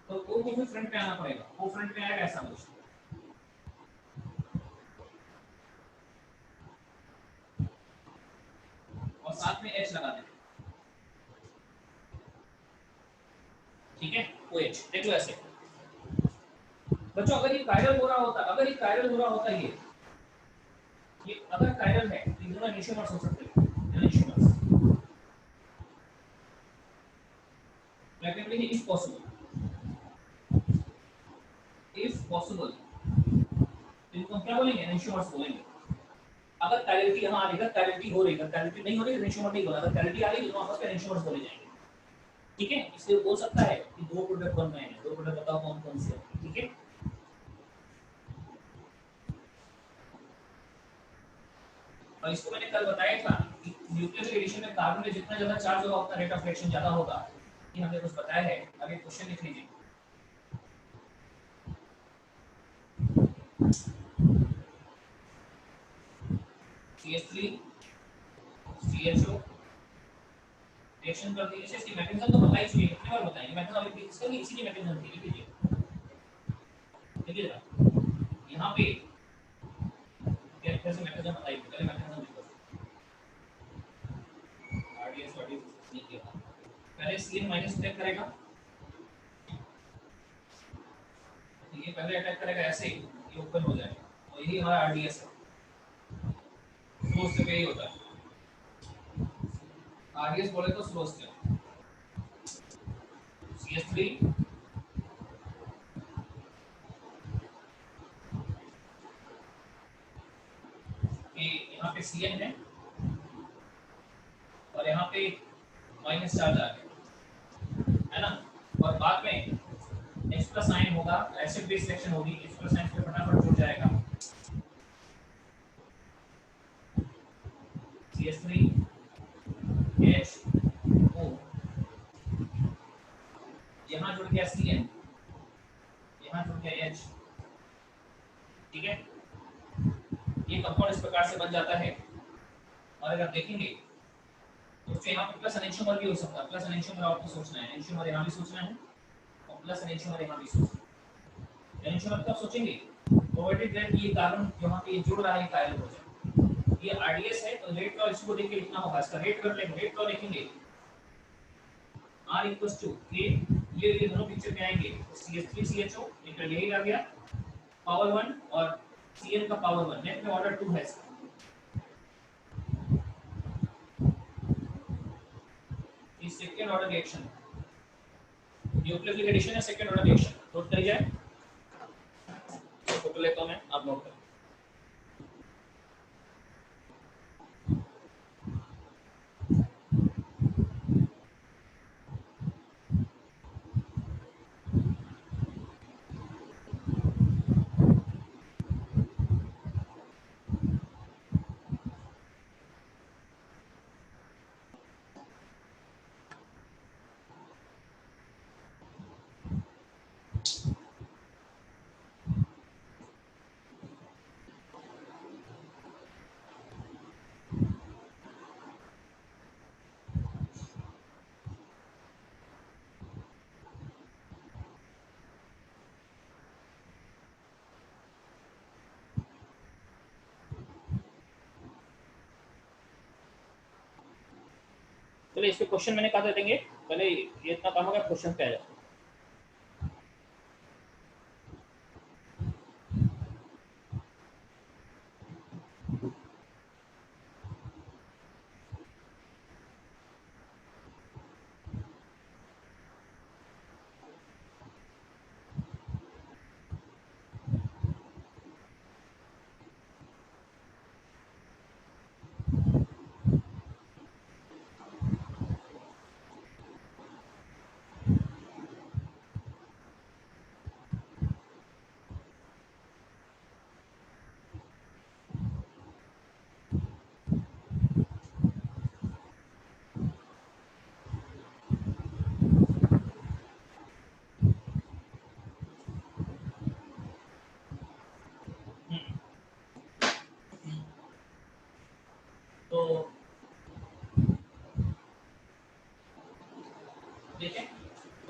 तो O को भी फ्रंट पे आना पड़ेगा, O फ्रंट पे आएगा ऐसा कुछ, और साथ में H लगा दें, ठीक है, OH देख लो ऐसे। बच्चों अगर ये कायरल हो रहा होता, अगर ये कायरल हो रहा होता, ये अगर कायरल है तो ये दोनों एनिशियोमर्स हो सकते हैं, एनिशियोमर्स practically if possible तो इनको हम क्या बोलेंगे, एनिशियोमर्स बोलेंगे। अगर कायरलिटी यहाँ आ रही है, कायरलिटी हो रही है, कायरलिटी नहीं हो रही है एनिशियोमर नहीं बोला, अगर कायरलिटी आ रही है तो आपस में एनिशियोमर्स बोले जाएंगे, ठीक है। इसलिए बोल सकता है कि दो प्रोडक्ट बन रहे हैं, दो प्रोडक्ट बताओ कौन कौन से हैं, ठीक है। और इसको मैंने कल बताया था कि न्यूक्लियर एडिशन में कार्बन में जितना ज्यादा चार्ज होगा उतना रेट ऑफ रिएक्शन ज्यादा होगा, ये हमने कुछ बताया है। अब एक क्वेश्चन लिख लीजिए, CH3 CHO रिएक्शन कर दीजिए, इसकी मैकेनिज्म तो बताई चाहिए, कितने बार बताएंगे मैकेनिज्म, अभी इसका भी इसी की मैकेनिज्म थी, लिख लीजिए, देखिएगा यहाँ पे कैसे मैकेनिज्म बताई, पहले मैकेनिज्म लिखो, RDS नहीं किया, पहले Cn माइनस अटैक करेगा, ये पहले अटैक करेगा ऐसे, ये ओपन हो जाएगा, और यही हमारा RDS है, स्लो स्टेप यही होता है, RDS बोले तो स्लो स्टेप, CH3 यहाँ पे Cn है और यहाँ पे माइनस चार्ज आ गया है ना, और बाद में H प्लस आयन होगा, एसिड बेस रिएक्शन होगी, H प्लस आयन पे फटाफट जुड़ जाएगा, CH3 HO, यहाँ जुड़ गया Cn, यहाँ जुड़ गया H, ठीक है। ये कंपाउंड इस प्रकार से बन जाता है, और अगर देखेंगे तो यहाँ पे प्लस एनेंशियोमर भी हो सकता है, प्लस एनेंशियोमर आपको सोचना है, एनेंशियोमर यहाँ भी सोचना है और प्लस एनेंशियोमर यहाँ भी सोचना है। एनेंशियोमर कब सोचेंगे, प्रोवाइडेड दैट ये कार्बन यहाँ पे जुड़ रहा है कायल हो जाए, ये RDS है तो रेट लॉ इसको देख के लिखना होगा, इसका रेट कर लेंगे, रेट लॉ लिखेंगे R इक्वल्स टू K, ये दोनों पिक्चर में आएंगे, CH3 CHO निकल यही आ गया पावर 1 और Cn का पावर 1, नेट में ऑर्डर 2 है इसका, ये second order reaction, nucleophilic addition है, सेकंड ऑर्डर रिएक्शन, नोट करिए, फोटो लेता हूं मैं, आप नोट करें। चलिए इस पे क्वेश्चन मैंने कहा दे देंगे, पहले ये इतना काम होगा, क्वेश्चन पे आ जाए।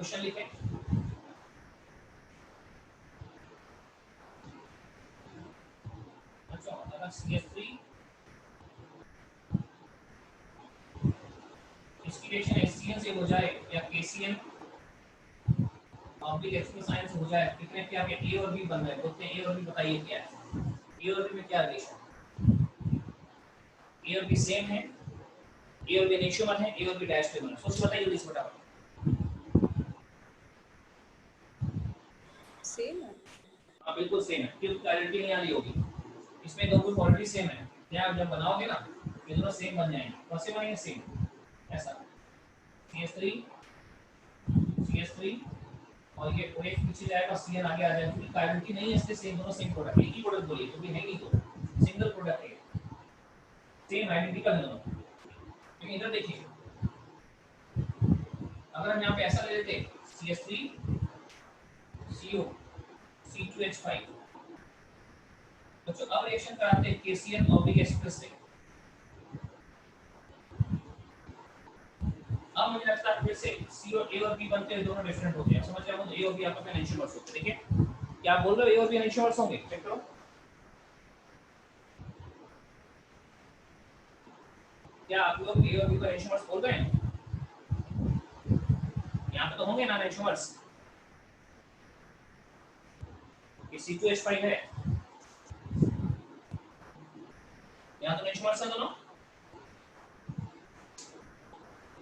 क्वेश्चन लिखें। अच्छा, अगर CH3 इसकी रिएक्शन HCl से हो जाए या KCl ऑब्लिक एक्सप्रेस आयन से हो जाए, कितने क्या क्या A और B बन रहे हैं, बोलते हैं A और B, बताइए क्या है A और B में, क्या रिलेशन? A और B सेम है, A और B एनिशियोमर है, A और B डायस्टेमर है। सोच बताइए जल्दी से फटाफट। सेम है। हाँ बिल्कुल सेम है, फिर क्लैरिटी नहीं आ रही होगी। इसमें दोनों क्वालिटी सेम है, क्या जब बनाओगे ना ये दोनों सेम बन जाएंगे। कैसे बनेंगे सेम? ऐसा CH3 और ये OH पीछे जाएगा, Cl आगे आ जाएगा, क्योंकि क्लैरिटी नहीं है इसलिए सेम, दोनों सेम प्रोडक्ट, एक ही प्रोडक्ट बोलिए तो भी है नहीं, तो सिंगल प्रोडक्ट है, सेम आइडेंटिकल है दोनों। लेकिन इधर देखिए, अगर हम यहाँ पे ऐसा ले लेते CH3 CO C2H5, बच्चों अब रिएक्शन कराते हैं KCl ऑब्लिक एक्सप्रेस से। अब मुझे लगता है फिर से C और A और B बनते हैं, दोनों डिफरेंट होते हैं। समझ रहे हो? A और B आपस में एनिशियोमर्स होते हैं। देखिए क्या आप बोल रहे हो, A और B एनिशियोमर्स होंगे? चेक करो, क्या आप लोग A और B को एनिशियोमर्स बोल रहे हैं? यहाँ पे तो होंगे ना एनिशियोमर्स, ये C2H5 है, यहाँ तो एनिशियोमर्स है दोनों।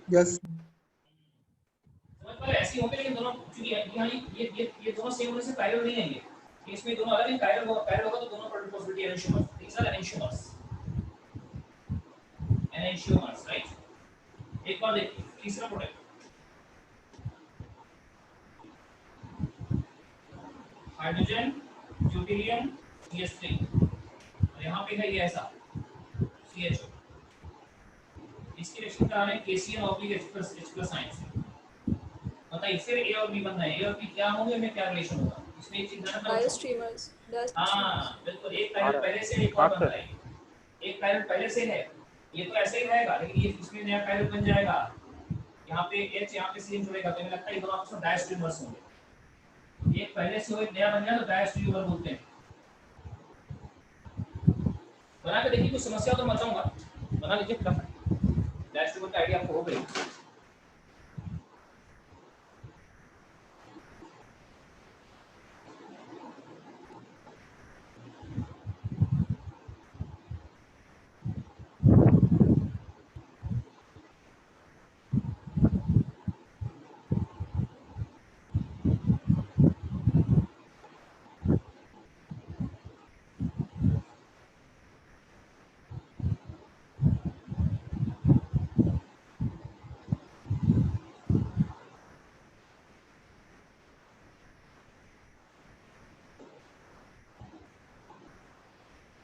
यस समझ पा रहे? ऐसे होंगे, लेकिन दोनों क्योंकि यहाँ ये दोनों सेम होने से कायरल नहीं आएंगे, इसमें दोनों अलग हैं। कायरल होगा तो दोनों पर पॉसिबिलिटी एनिशियोमर्स, दीस आर एनिशियोमर्स, राइट। एक बार देखिए तीसरा प्रोडक्ट, हाइड्रोजन ड्यूटेरियम CH3, और यहाँ पे है ये ऐसा CHO, इसकी रिएक्शन करा रहे हैं KCl ऑब्लिक एक्सप्रेस आयन से। बताइए फिर A और B बनना है, A और B क्या होंगे, में क्या रिलेशन होगा? इसमें एक चीज ध्यान रखना। डायस्ट्रीमर्स। हाँ बिल्कुल, एक कायरल पहले से एक और बन रहा है, एक कायरल पहले से है, ये तो ऐसे ही रहेगा, लेकिन ये इसमें नया कायरल बन जाएगा, यहाँ पे H यहाँ पे C जुड़ेगा, तो मुझे लगता है ये दोनों आपस में डायस्ट्रीमर्स होंगे। एक पहले से हो एक नया बन जाए तो डायस्ट्रीमर बोलते हैं। बना के देखिए, कुछ समस्या तो मचाऊंगा, बना लीजिए फटाफट। डायस्ट्रीमर का आइडिया आपको हो गई।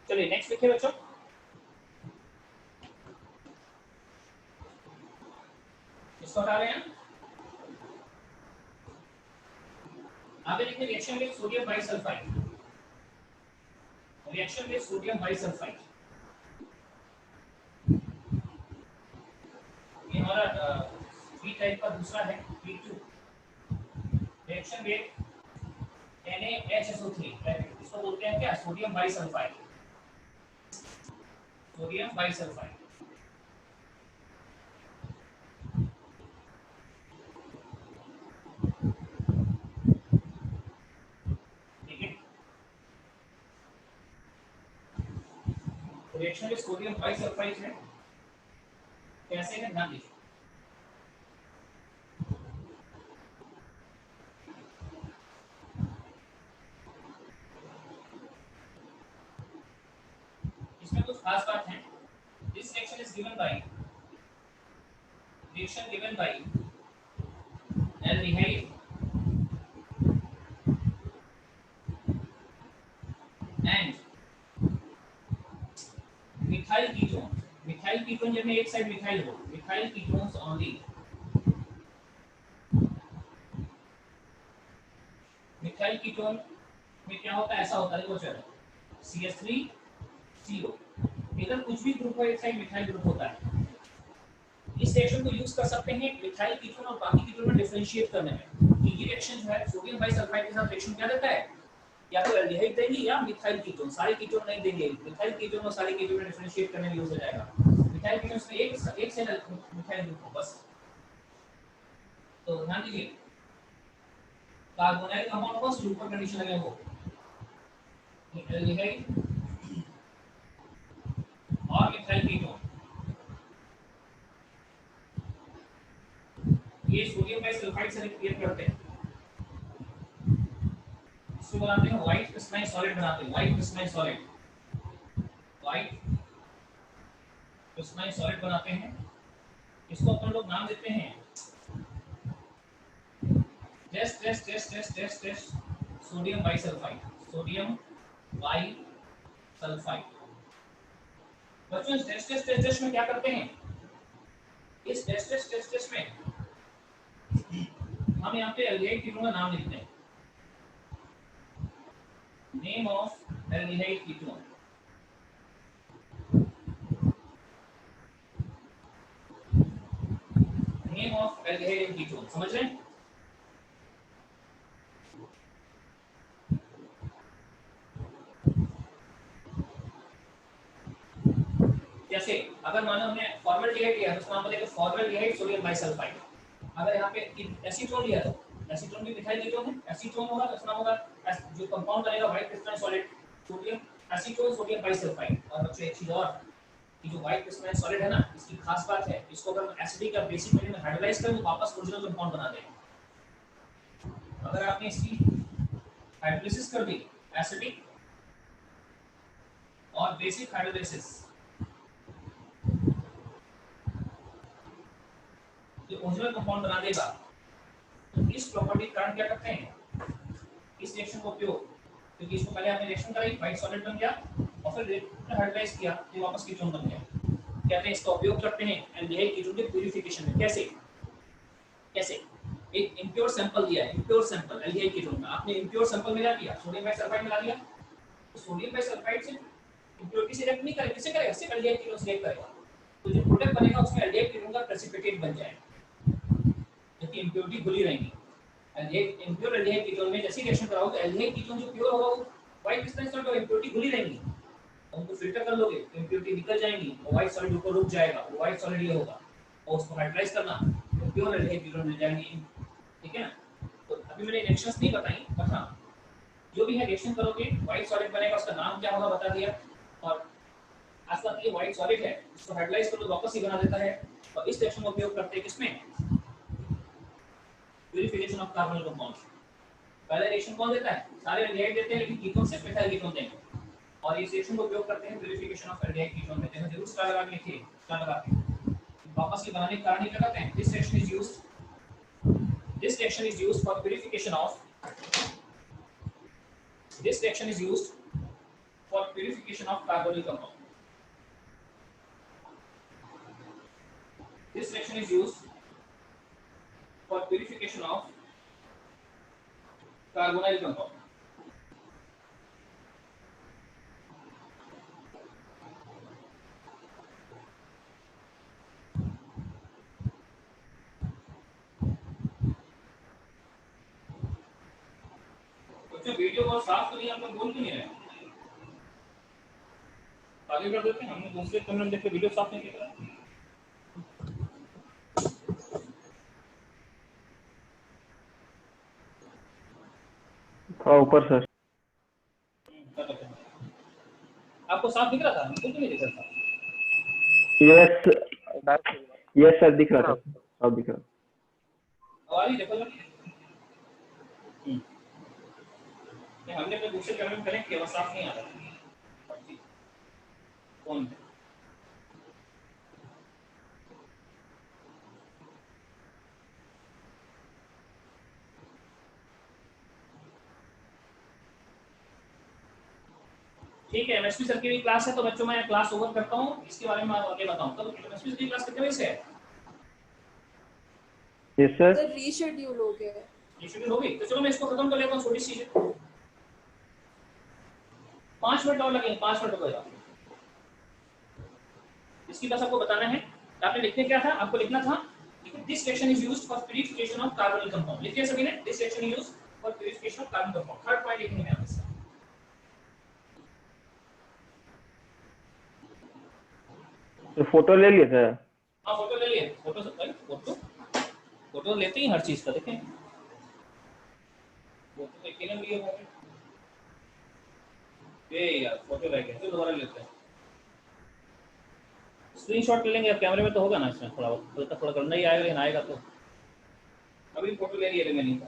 चलिए नेक्स्ट लिखिए बच्चों, इसको हटा रहे हैं। आगे लिखिए reaction with sodium bisulphide, reaction with sodium bisulphide. ये हमारा बी टाइप का दूसरा है, B2, रिएक्शन विद NaHSO3, इसको बोलते हैं क्या, सोडियम बाइसल्फाइड, सोडियम बाइसल्फाइड। ठीक है, रिएक्शन विद सोडियम बाइसल्फाइड है, कैसे है ध्यान दीजिए। इसमें कुछ खास बात है। This reaction is given by aldehyde and methyl ketone। methyl ketone जब में एक साइड मिथाइल हो, methyl ketones only, methyl ketone में क्या होता है, ऐसा होता है, देखो चलो CH3CO, इधर कुछ भी ग्रुप हो एक साइड मिथाइल ग्रुप होता है। इस रिएक्शन को यूज कर सकते हैं मिथाइल कीटोन और बाकी कीटोन में डिफरेंशिएट करने में। कि ये रिएक्शन जो है सोडियम बाइसल्फाइड के साथ रिएक्शन क्या देता है, या तो एल्डिहाइड देंगे या मिथाइल कीटोन। सारे कीटोन नहीं देंगे, मिथाइल कीटोन और सारे कीटोन डिफरेंशिएट करने में यूज हो जाएगा। मिथाइल कीटोन में एक से मिथाइल ग्रुप बस। तो ध्यान दीजिए कार्बोनाइल कंपाउंड को सुपर कंडीशन लगे वो एल्डिहाइड और मिथाइल कीटोन, ये सोडियम बाइसल्फाइड से रिएक्ट करते हैं, इसको बनाते हैं व्हाइट क्रिस्टलाइन सॉलिड बनाते हैं, white crystalline solid, white crystalline solid बनाते हैं। इसको अपन लोग नाम देते हैं test sodium bisulphide, sodium bisulphide. बच्चों इस टेस्ट में क्या करते हैं, इस टेस्ट में हम यहाँ पे एल्डिहाइड कीटोन का नाम लिखते हैं, name of aldehyde ketone. Name of aldehyde ketone, समझ रहे हैं? जैसे अगर मानो हमने फॉर्मल्डिहाइड लिया तो उसका नाम बोलेंगे फॉर्मल्डिहाइड सोडियम बाइसल्फाइड। अगर यहाँ पे एसीटोन लिया तो एसीटोन भी मिथाइल कीटोन है, एसीटोन होगा तो उसका नाम होगा जो कंपाउंड बनेगा white crystalline solid sodium acetone sodium bisulphide. और बच्चों एक चीज और, ये जो व्हाइट क्रिस्टलाइन सॉलिड है ना, इसकी खास बात है इसको अगर हम एसिडिक या बेसिक मीडियम में हाइड्रोलाइज करें तो वापस ओरिजिनल कंपाउंड बना देगा। अगर आपने इसकी हाइड्रोलिसिस कर दी, एसिडिक और बेसिक हाइड्रोलिसिस, जो ओरिजिनल कंपाउंड बना देगा। तो इस प्रॉपर्टी के कारण क्या करते हैं, इस रिएक्शन का उपयोग, क्योंकि इसको पहले आपने रिएक्शन कराई, व्हाइट सॉलिड बन गया और फिर हाइड्रोलाइज किया तो वापस कीटोन बन गया। कहते हैं इसका उपयोग करते हैं एल्डिहाइड कीटोन के प्यूरिफिकेशन में। कैसे कैसे एक इम्प्योर सैंपल दिया है, इम्प्योर सैंपल एल्डिहाइड कीटोन का, आपने इम्प्योर सैंपल मिला दिया, सोडियम बाइसल्फाइड मिला दिया, तो सोडियम बाइसल्फाइड से इम्प्योरिटी से रिएक्ट नहीं करेगा, किससे करेगा, सिर्फ एल्डिहाइड कीटोन से रिएक्ट करेगा। तो जो प्रोडक्ट बनेगा उसमें एल्डिहाइड कीटोन का प्रेसिपिटेट बन जाएगा, जबकि इम्प्योरिटी खुली रहेंगी। एल्डिहाइड इम्प्योर एल्डिहाइड कीटोन में जैसे रिएक्शन कराओगे तो एल्डिहाइड कीटोन जो प्योर होगा वो व्हाइट क्रिस्टलाइन सॉलिड और इम्प्योरिटी खुली रहेंगी। उनको फिल्टर कर लोगे तो इम्प्योरिटी निकल जाएंगी और व्हाइट सॉलिड ऊपर रुक जाएगा, वो व्हाइट सॉलिड ये होगा और उसको हाइड्रोलाइज करना तो प्योर एल्डिहाइड कीटोन मिल जाएंगे। ठीक है ना? तो अभी मैंने रिएक्शंस नहीं बताई, बट हाँ जो भी है रिएक्शन करोगे व्हाइट सॉलिड बनेगा, उसका नाम क्या होगा बता दिया। और आज तक ये व्हाइट सॉलिड है, इसको हाइड्रोलाइज करो तो वापस ही बना देता है। और इस रिएक्शन का उपयोग करते हैं किसमें, प्यूरिफिकेशन ऑफ कार्बोनिल कंपाउंड्स। पहला रिएक्शन कौन देता है, सारे एल्डिहाइड देते हैं लेकिन कीटोन से मिथाइल कीटोन देंगे। और इस रिएक्शन का उपयोग करते हैं प्यूरिफिकेशन ऑफ एल्डिहाइड कीटोन में। देखो जरूर स्टार लगा के लिखिए, स्टार लगाते हैं वापस ही बनाने के कारण ही लगाते हैं। This reaction is used, this reaction is used for purification of, this reaction is used for purification of carbonyl compound. This reaction is used for purification of carbonyl compound. बच्चों वीडियो बहुत साफ तो नहीं, आप लोग बोल क्यों नहीं रहे? आगे कर देते हैं, हमने दूसरे कमरे में देख के वीडियो साफ नहीं दिख रहा। थोड़ा ऊपर सर। आपको साफ दिख रहा था, बिल्कुल नहीं दिख रहा था। यस सर, दिख रहा था, सब दिख रहा। आवाज ही देखो जरा। हमने तो दूसरे कैमरे में कनेक्ट किया, साफ नहीं आ रहा। कौन है? ठीक है, एमएसपी सर की भी क्लास है तो बच्चों मैं क्लास ओवर करता हूँ, इसके बारे में आगे बताऊँ। तो एमएसपी की क्लास कितने बजे से है? Yes sir. सर रीशेड्यूल हो गया है। रीशेड्यूल हो गई तो चलो मैं इसको खत्म कर लेता हूँ, छोटी सी चीज। 5 मिनट और लगेंगे, 5 मिनट लगेगा। इसकी बस आपको बताना है, आपने लिखने क्या था, आपको लिखना था This reaction is used for purification of carbonyl compound. लिखिए सभी ने, this reaction is used for purification of carbon compound. Third point लिखने में आपसे तो फोटो ले लिए सर? हाँ फोटो ले लिए, फोटो सब भाई, फोटो लेते ही हर चीज का देखें, फोटो एक ही लिए होंगे ये यार, फोटो रह गया तो दोबारा लेते हैं, स्क्रीनशॉट ले लेंगे, कैमरे में तो होगा ना, इसमें थोड़ा करना ही आएगा, लेकिन आएगा तो अभी फोटो ले लिए मैंने का।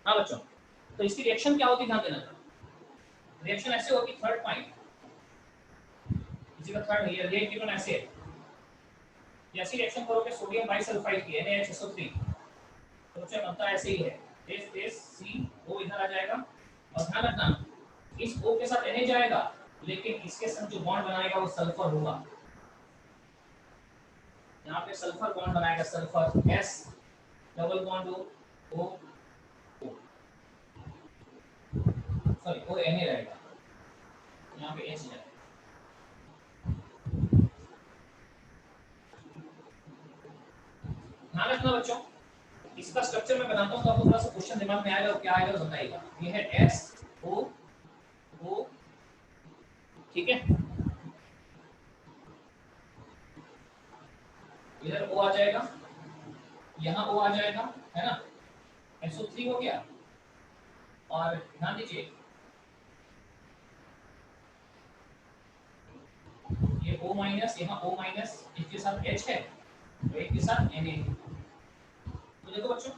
हाँ बच्चों, तो इसकी रिएक्शन क्या होती है ध्यान देना, रिएक्शन ऐसे होगी, थर्ड पॉइंट इसी का थर्ड है, ये कीटोन ऐसे है, ऐसी रिएक्शन करोगे सोडियम बाइसल्फाइड की NaHSO3 तो बच्चों बनता ऐसे ही है, HCO इधर आ जाएगा, और ध्यान रखना इस O के साथ Na जाएगा, लेकिन इसके साथ जो बॉन्ड बनाएगा वो सल्फर होगा, यहाँ पे सल्फर बॉन्ड बनाएगा, sulphur S double bond O sorry वो Na रहेगा, यहाँ पे H जाएगा। ध्यान रखना बच्चों, इसका स्ट्रक्चर मैं बनाता हूँ तो आपको थोड़ा सा क्वेश्चन दिमाग में आएगा, क्या आएगा तो बताइएगा। ये है SO, ठीक है, इधर O आ जाएगा, यहाँ O आ जाएगा, है ना, SO3 हो गया, और ध्यान दीजिए ये O माइनस, यहाँ O माइनस, इसके साथ H है, तो एक के साथ Na। तो देखो बच्चों,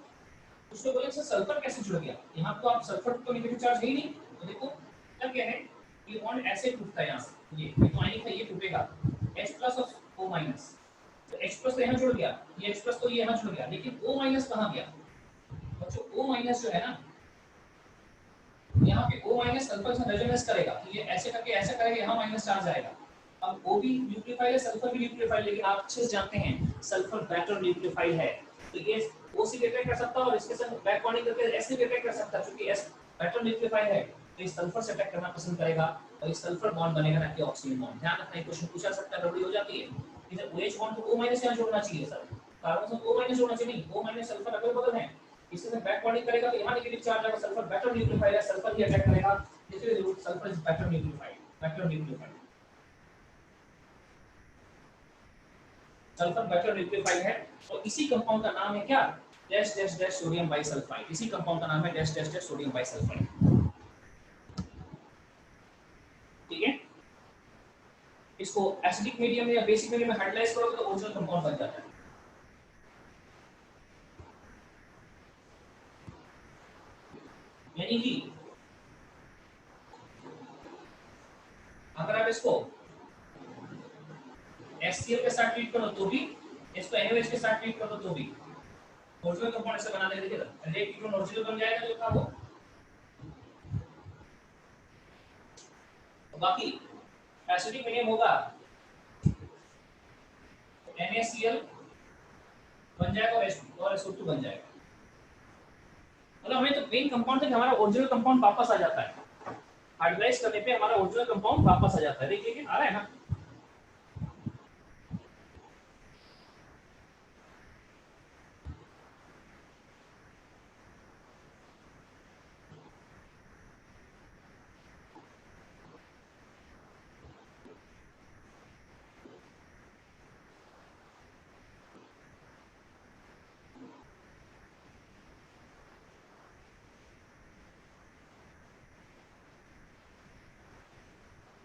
उसको बोले सर सल्फर कैसे जुड़ गया, यहाँ तो आप सल्फर तो नेगेटिव चार्ज है ही नहीं, तो देखो क्या क्या है, ये बॉन्ड ऐसे टूटता है यहाँ से, ये तो आयनिक है, ये टूटेगा H प्लस और O माइनस, तो H प्लस तो यहाँ जुड़ गया, ये H प्लस तो ये यहाँ जुड़ गया, लेकिन O माइनस कहाँ गया बच्चों, O माइनस जो है ना, यहाँ पे O माइनस सल्फर से रेजोनेंस करेगा, तो ये ऐसे करके ऐसा करेगा, यहाँ माइनस चार्ज आएगा। अब O भी न्यूक्लियोफाइल है, सल्फर भी न्यूक्लियोफाइल, लेकिन आप अच्छे से जानते हैं सल्फर बेटर न्यूक्लियोफाइल है, तो ये O से अटैक कर सकता है और इसके साथ बैक बॉन्डिंग करके S से भी अटैक कर सकता है, क्योंकि S बेटर न्यूक्लियोफाइल है, तो इस सल्फर से अटैक करना पसंद करेगा और इस सल्फर बॉन्ड बनेगा ना कि ऑक्सीजन बॉन्ड। ध्यान रखना, एक क्वेश्चन पूछा सकता है, गड़बड़ी हो जाती है, इधर OH बॉन्ड को O माइनस यहाँ जोड़ना चाहिए सर, कार्बन से O माइनस जोड़ना चाहिए, नहीं, O माइनस सल्फर अगल बगल है, इसके साथ बैक बॉन्डिंग करेगा तो यहाँ नेगेटिव चार्ज आएगा, सल्फर बेटर न्यूक्लियोफाइल है, सल्फर ही अटैक करेगा, इसलिए root sulphur is better nucleophile, better nucleophile, sulphur better nucleophile है, और इसी कंपाउंड का नाम है क्या, dash dash dash sodium bisulphide, इसी कंपाउंड का नाम है dash dash dash sodium bisulphide, ठीक है। इसको एसिडिक मीडियम या बेसिक मीडियम में हाइड्रोलाइज करोगे तो ओरिजिनल कंपाउंड बन जाता है। यानी कि अगर आप इसको HCl के साथ ट्रीट करो तो भी, इसको NaOH के साथ ट्रीट करो तो भी ओरिजिनल कंपाउंड से बना देंगे, देखिए एक कीटोन ओरिजिनल बन जाएगा जो था वो, तो बाकी एसिडिक मीडियम होगा NaCl बन जाएगा और SO2 बन जाएगा, मतलब हमें तो मेन कंपाउंड से हमारा ओरिजिनल कंपाउंड वापस आ जाता है, हाइड्रोलाइज करने पे हमारा ओरिजिनल कंपाउंड वापस आ जाता है, देखिए आ रहा है ना।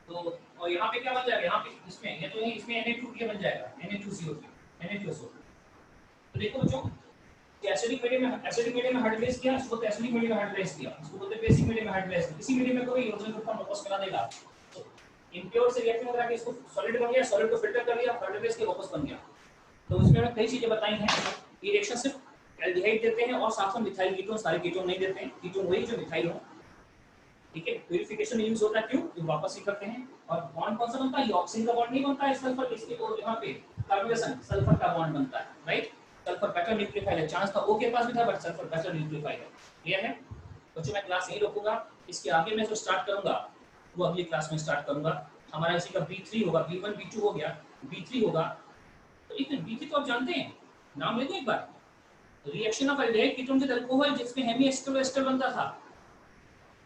तो और यहाँ पे क्या बन जाएगा, यहाँ पे इसमें ये तो नहीं, इसमें Na2 के बन जाएगा, Na2CO3, Na2SO3। तो देखो बच्चों, एसिडिक मीडियम में हाइड्रोलाइज किया, इसको तो एसिडिक मीडियम में हाइड्रोलाइज किया, इसको बोलते हैं बेसिक मीडियम में हाइड्रोलाइज किया, इसी मीडियम में कोई ओरिजिनल कंपाउंड वापस बना देगा, तो इम्प्योर से रिएक्शन करा के इसको सॉलिड बन गया, सॉलिड को फिल्टर कर लिया, हाइड्रोलाइज के वापस बन गया। तो इसमें मैंने कई चीजें बताई हैं, ये रिएक्शन सिर्फ एल्डिहाइड देते हैं और साथ में मिथाइल कीटोन, सारे कीटोन नहीं देते हैं, कीटोन वही जो मिथाइल हो, ठीक है। प्यूरिफिकेशन में यूज होता है, क्यों, तो वापस ही करते हैं। और बॉन्ड कौन सा बनता है, ये ऑक्सीजन का बॉन्ड नहीं बनता है सल्फर, इसके और यहाँ पे कार्बोनेशन सल्फर का बॉन्ड बनता है, राइट। सल्फर बेटर न्यूक्लियोफाइल है, चांस था O के पास भी था, बट सल्फर बेटर न्यूक्लियोफाइल है, क्लियर है। बच्चों मैं क्लास यही रोकूंगा, इसके आगे मैं जो स्टार्ट करूंगा वो अगली क्लास में स्टार्ट करूंगा। हमारा इसी का B3 होगा, B1 B2 हो गया, B3 होगा। तो एक मिनट, B3 तो आप जानते हैं, नाम ले दो एक बार। Reaction of aldehyde ketone with alcohol जिसमें हेमी एस्टर और एस्टर बनता था।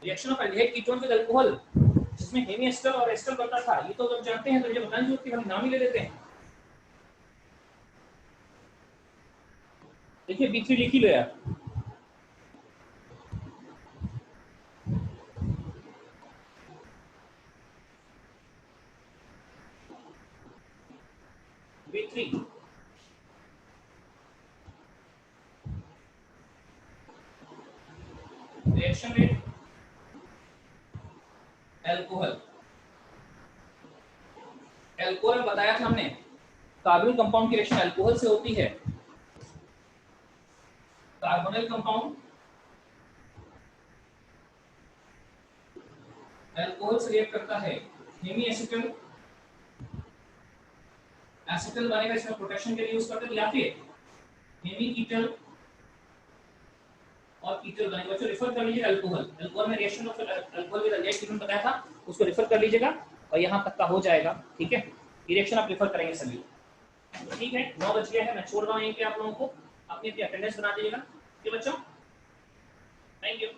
Reaction of aldehyde ketone with alcohol जिसमें हेमी एस्टर और एस्टर बनता था, ये तो आप जानते हैं, तो मुझे बताने की जरूरत है, हम नाम ही ले लेते हैं। देखिए B3 लिख ही लो यार। B3 reaction with alcohol. Alcohol में बताया था हमने, कार्बोनिल कंपाउंड की रिएक्शन अल्कोहल से होती है। कार्बोनिल कंपाउंड अल्कोहल से रिएक्ट करता है, हेमी एसिटल, एसिटल बनेगा, इसमें प्रोटेक्शन के लिए यूज करते हैं, या फिर हेमी कीटल और कीटल बनेगा। बच्चों रेफर कर लीजिए अल्कोहल, अल्कोहल में reaction of alcohol with aldehyde ketone बताया था, उसको रेफर कर लीजिएगा और यहां तक का हो जाएगा। ठीक है, ये रिएक्शन आप रेफर करेंगे सभी। ठीक है, 9 बज गया है, मैं छोड़ रहा हूं यहीं पे आप लोगों को, अपनी अटेंडेंस बना दीजिएगा। ठीक है बच्चों, थैंक यू।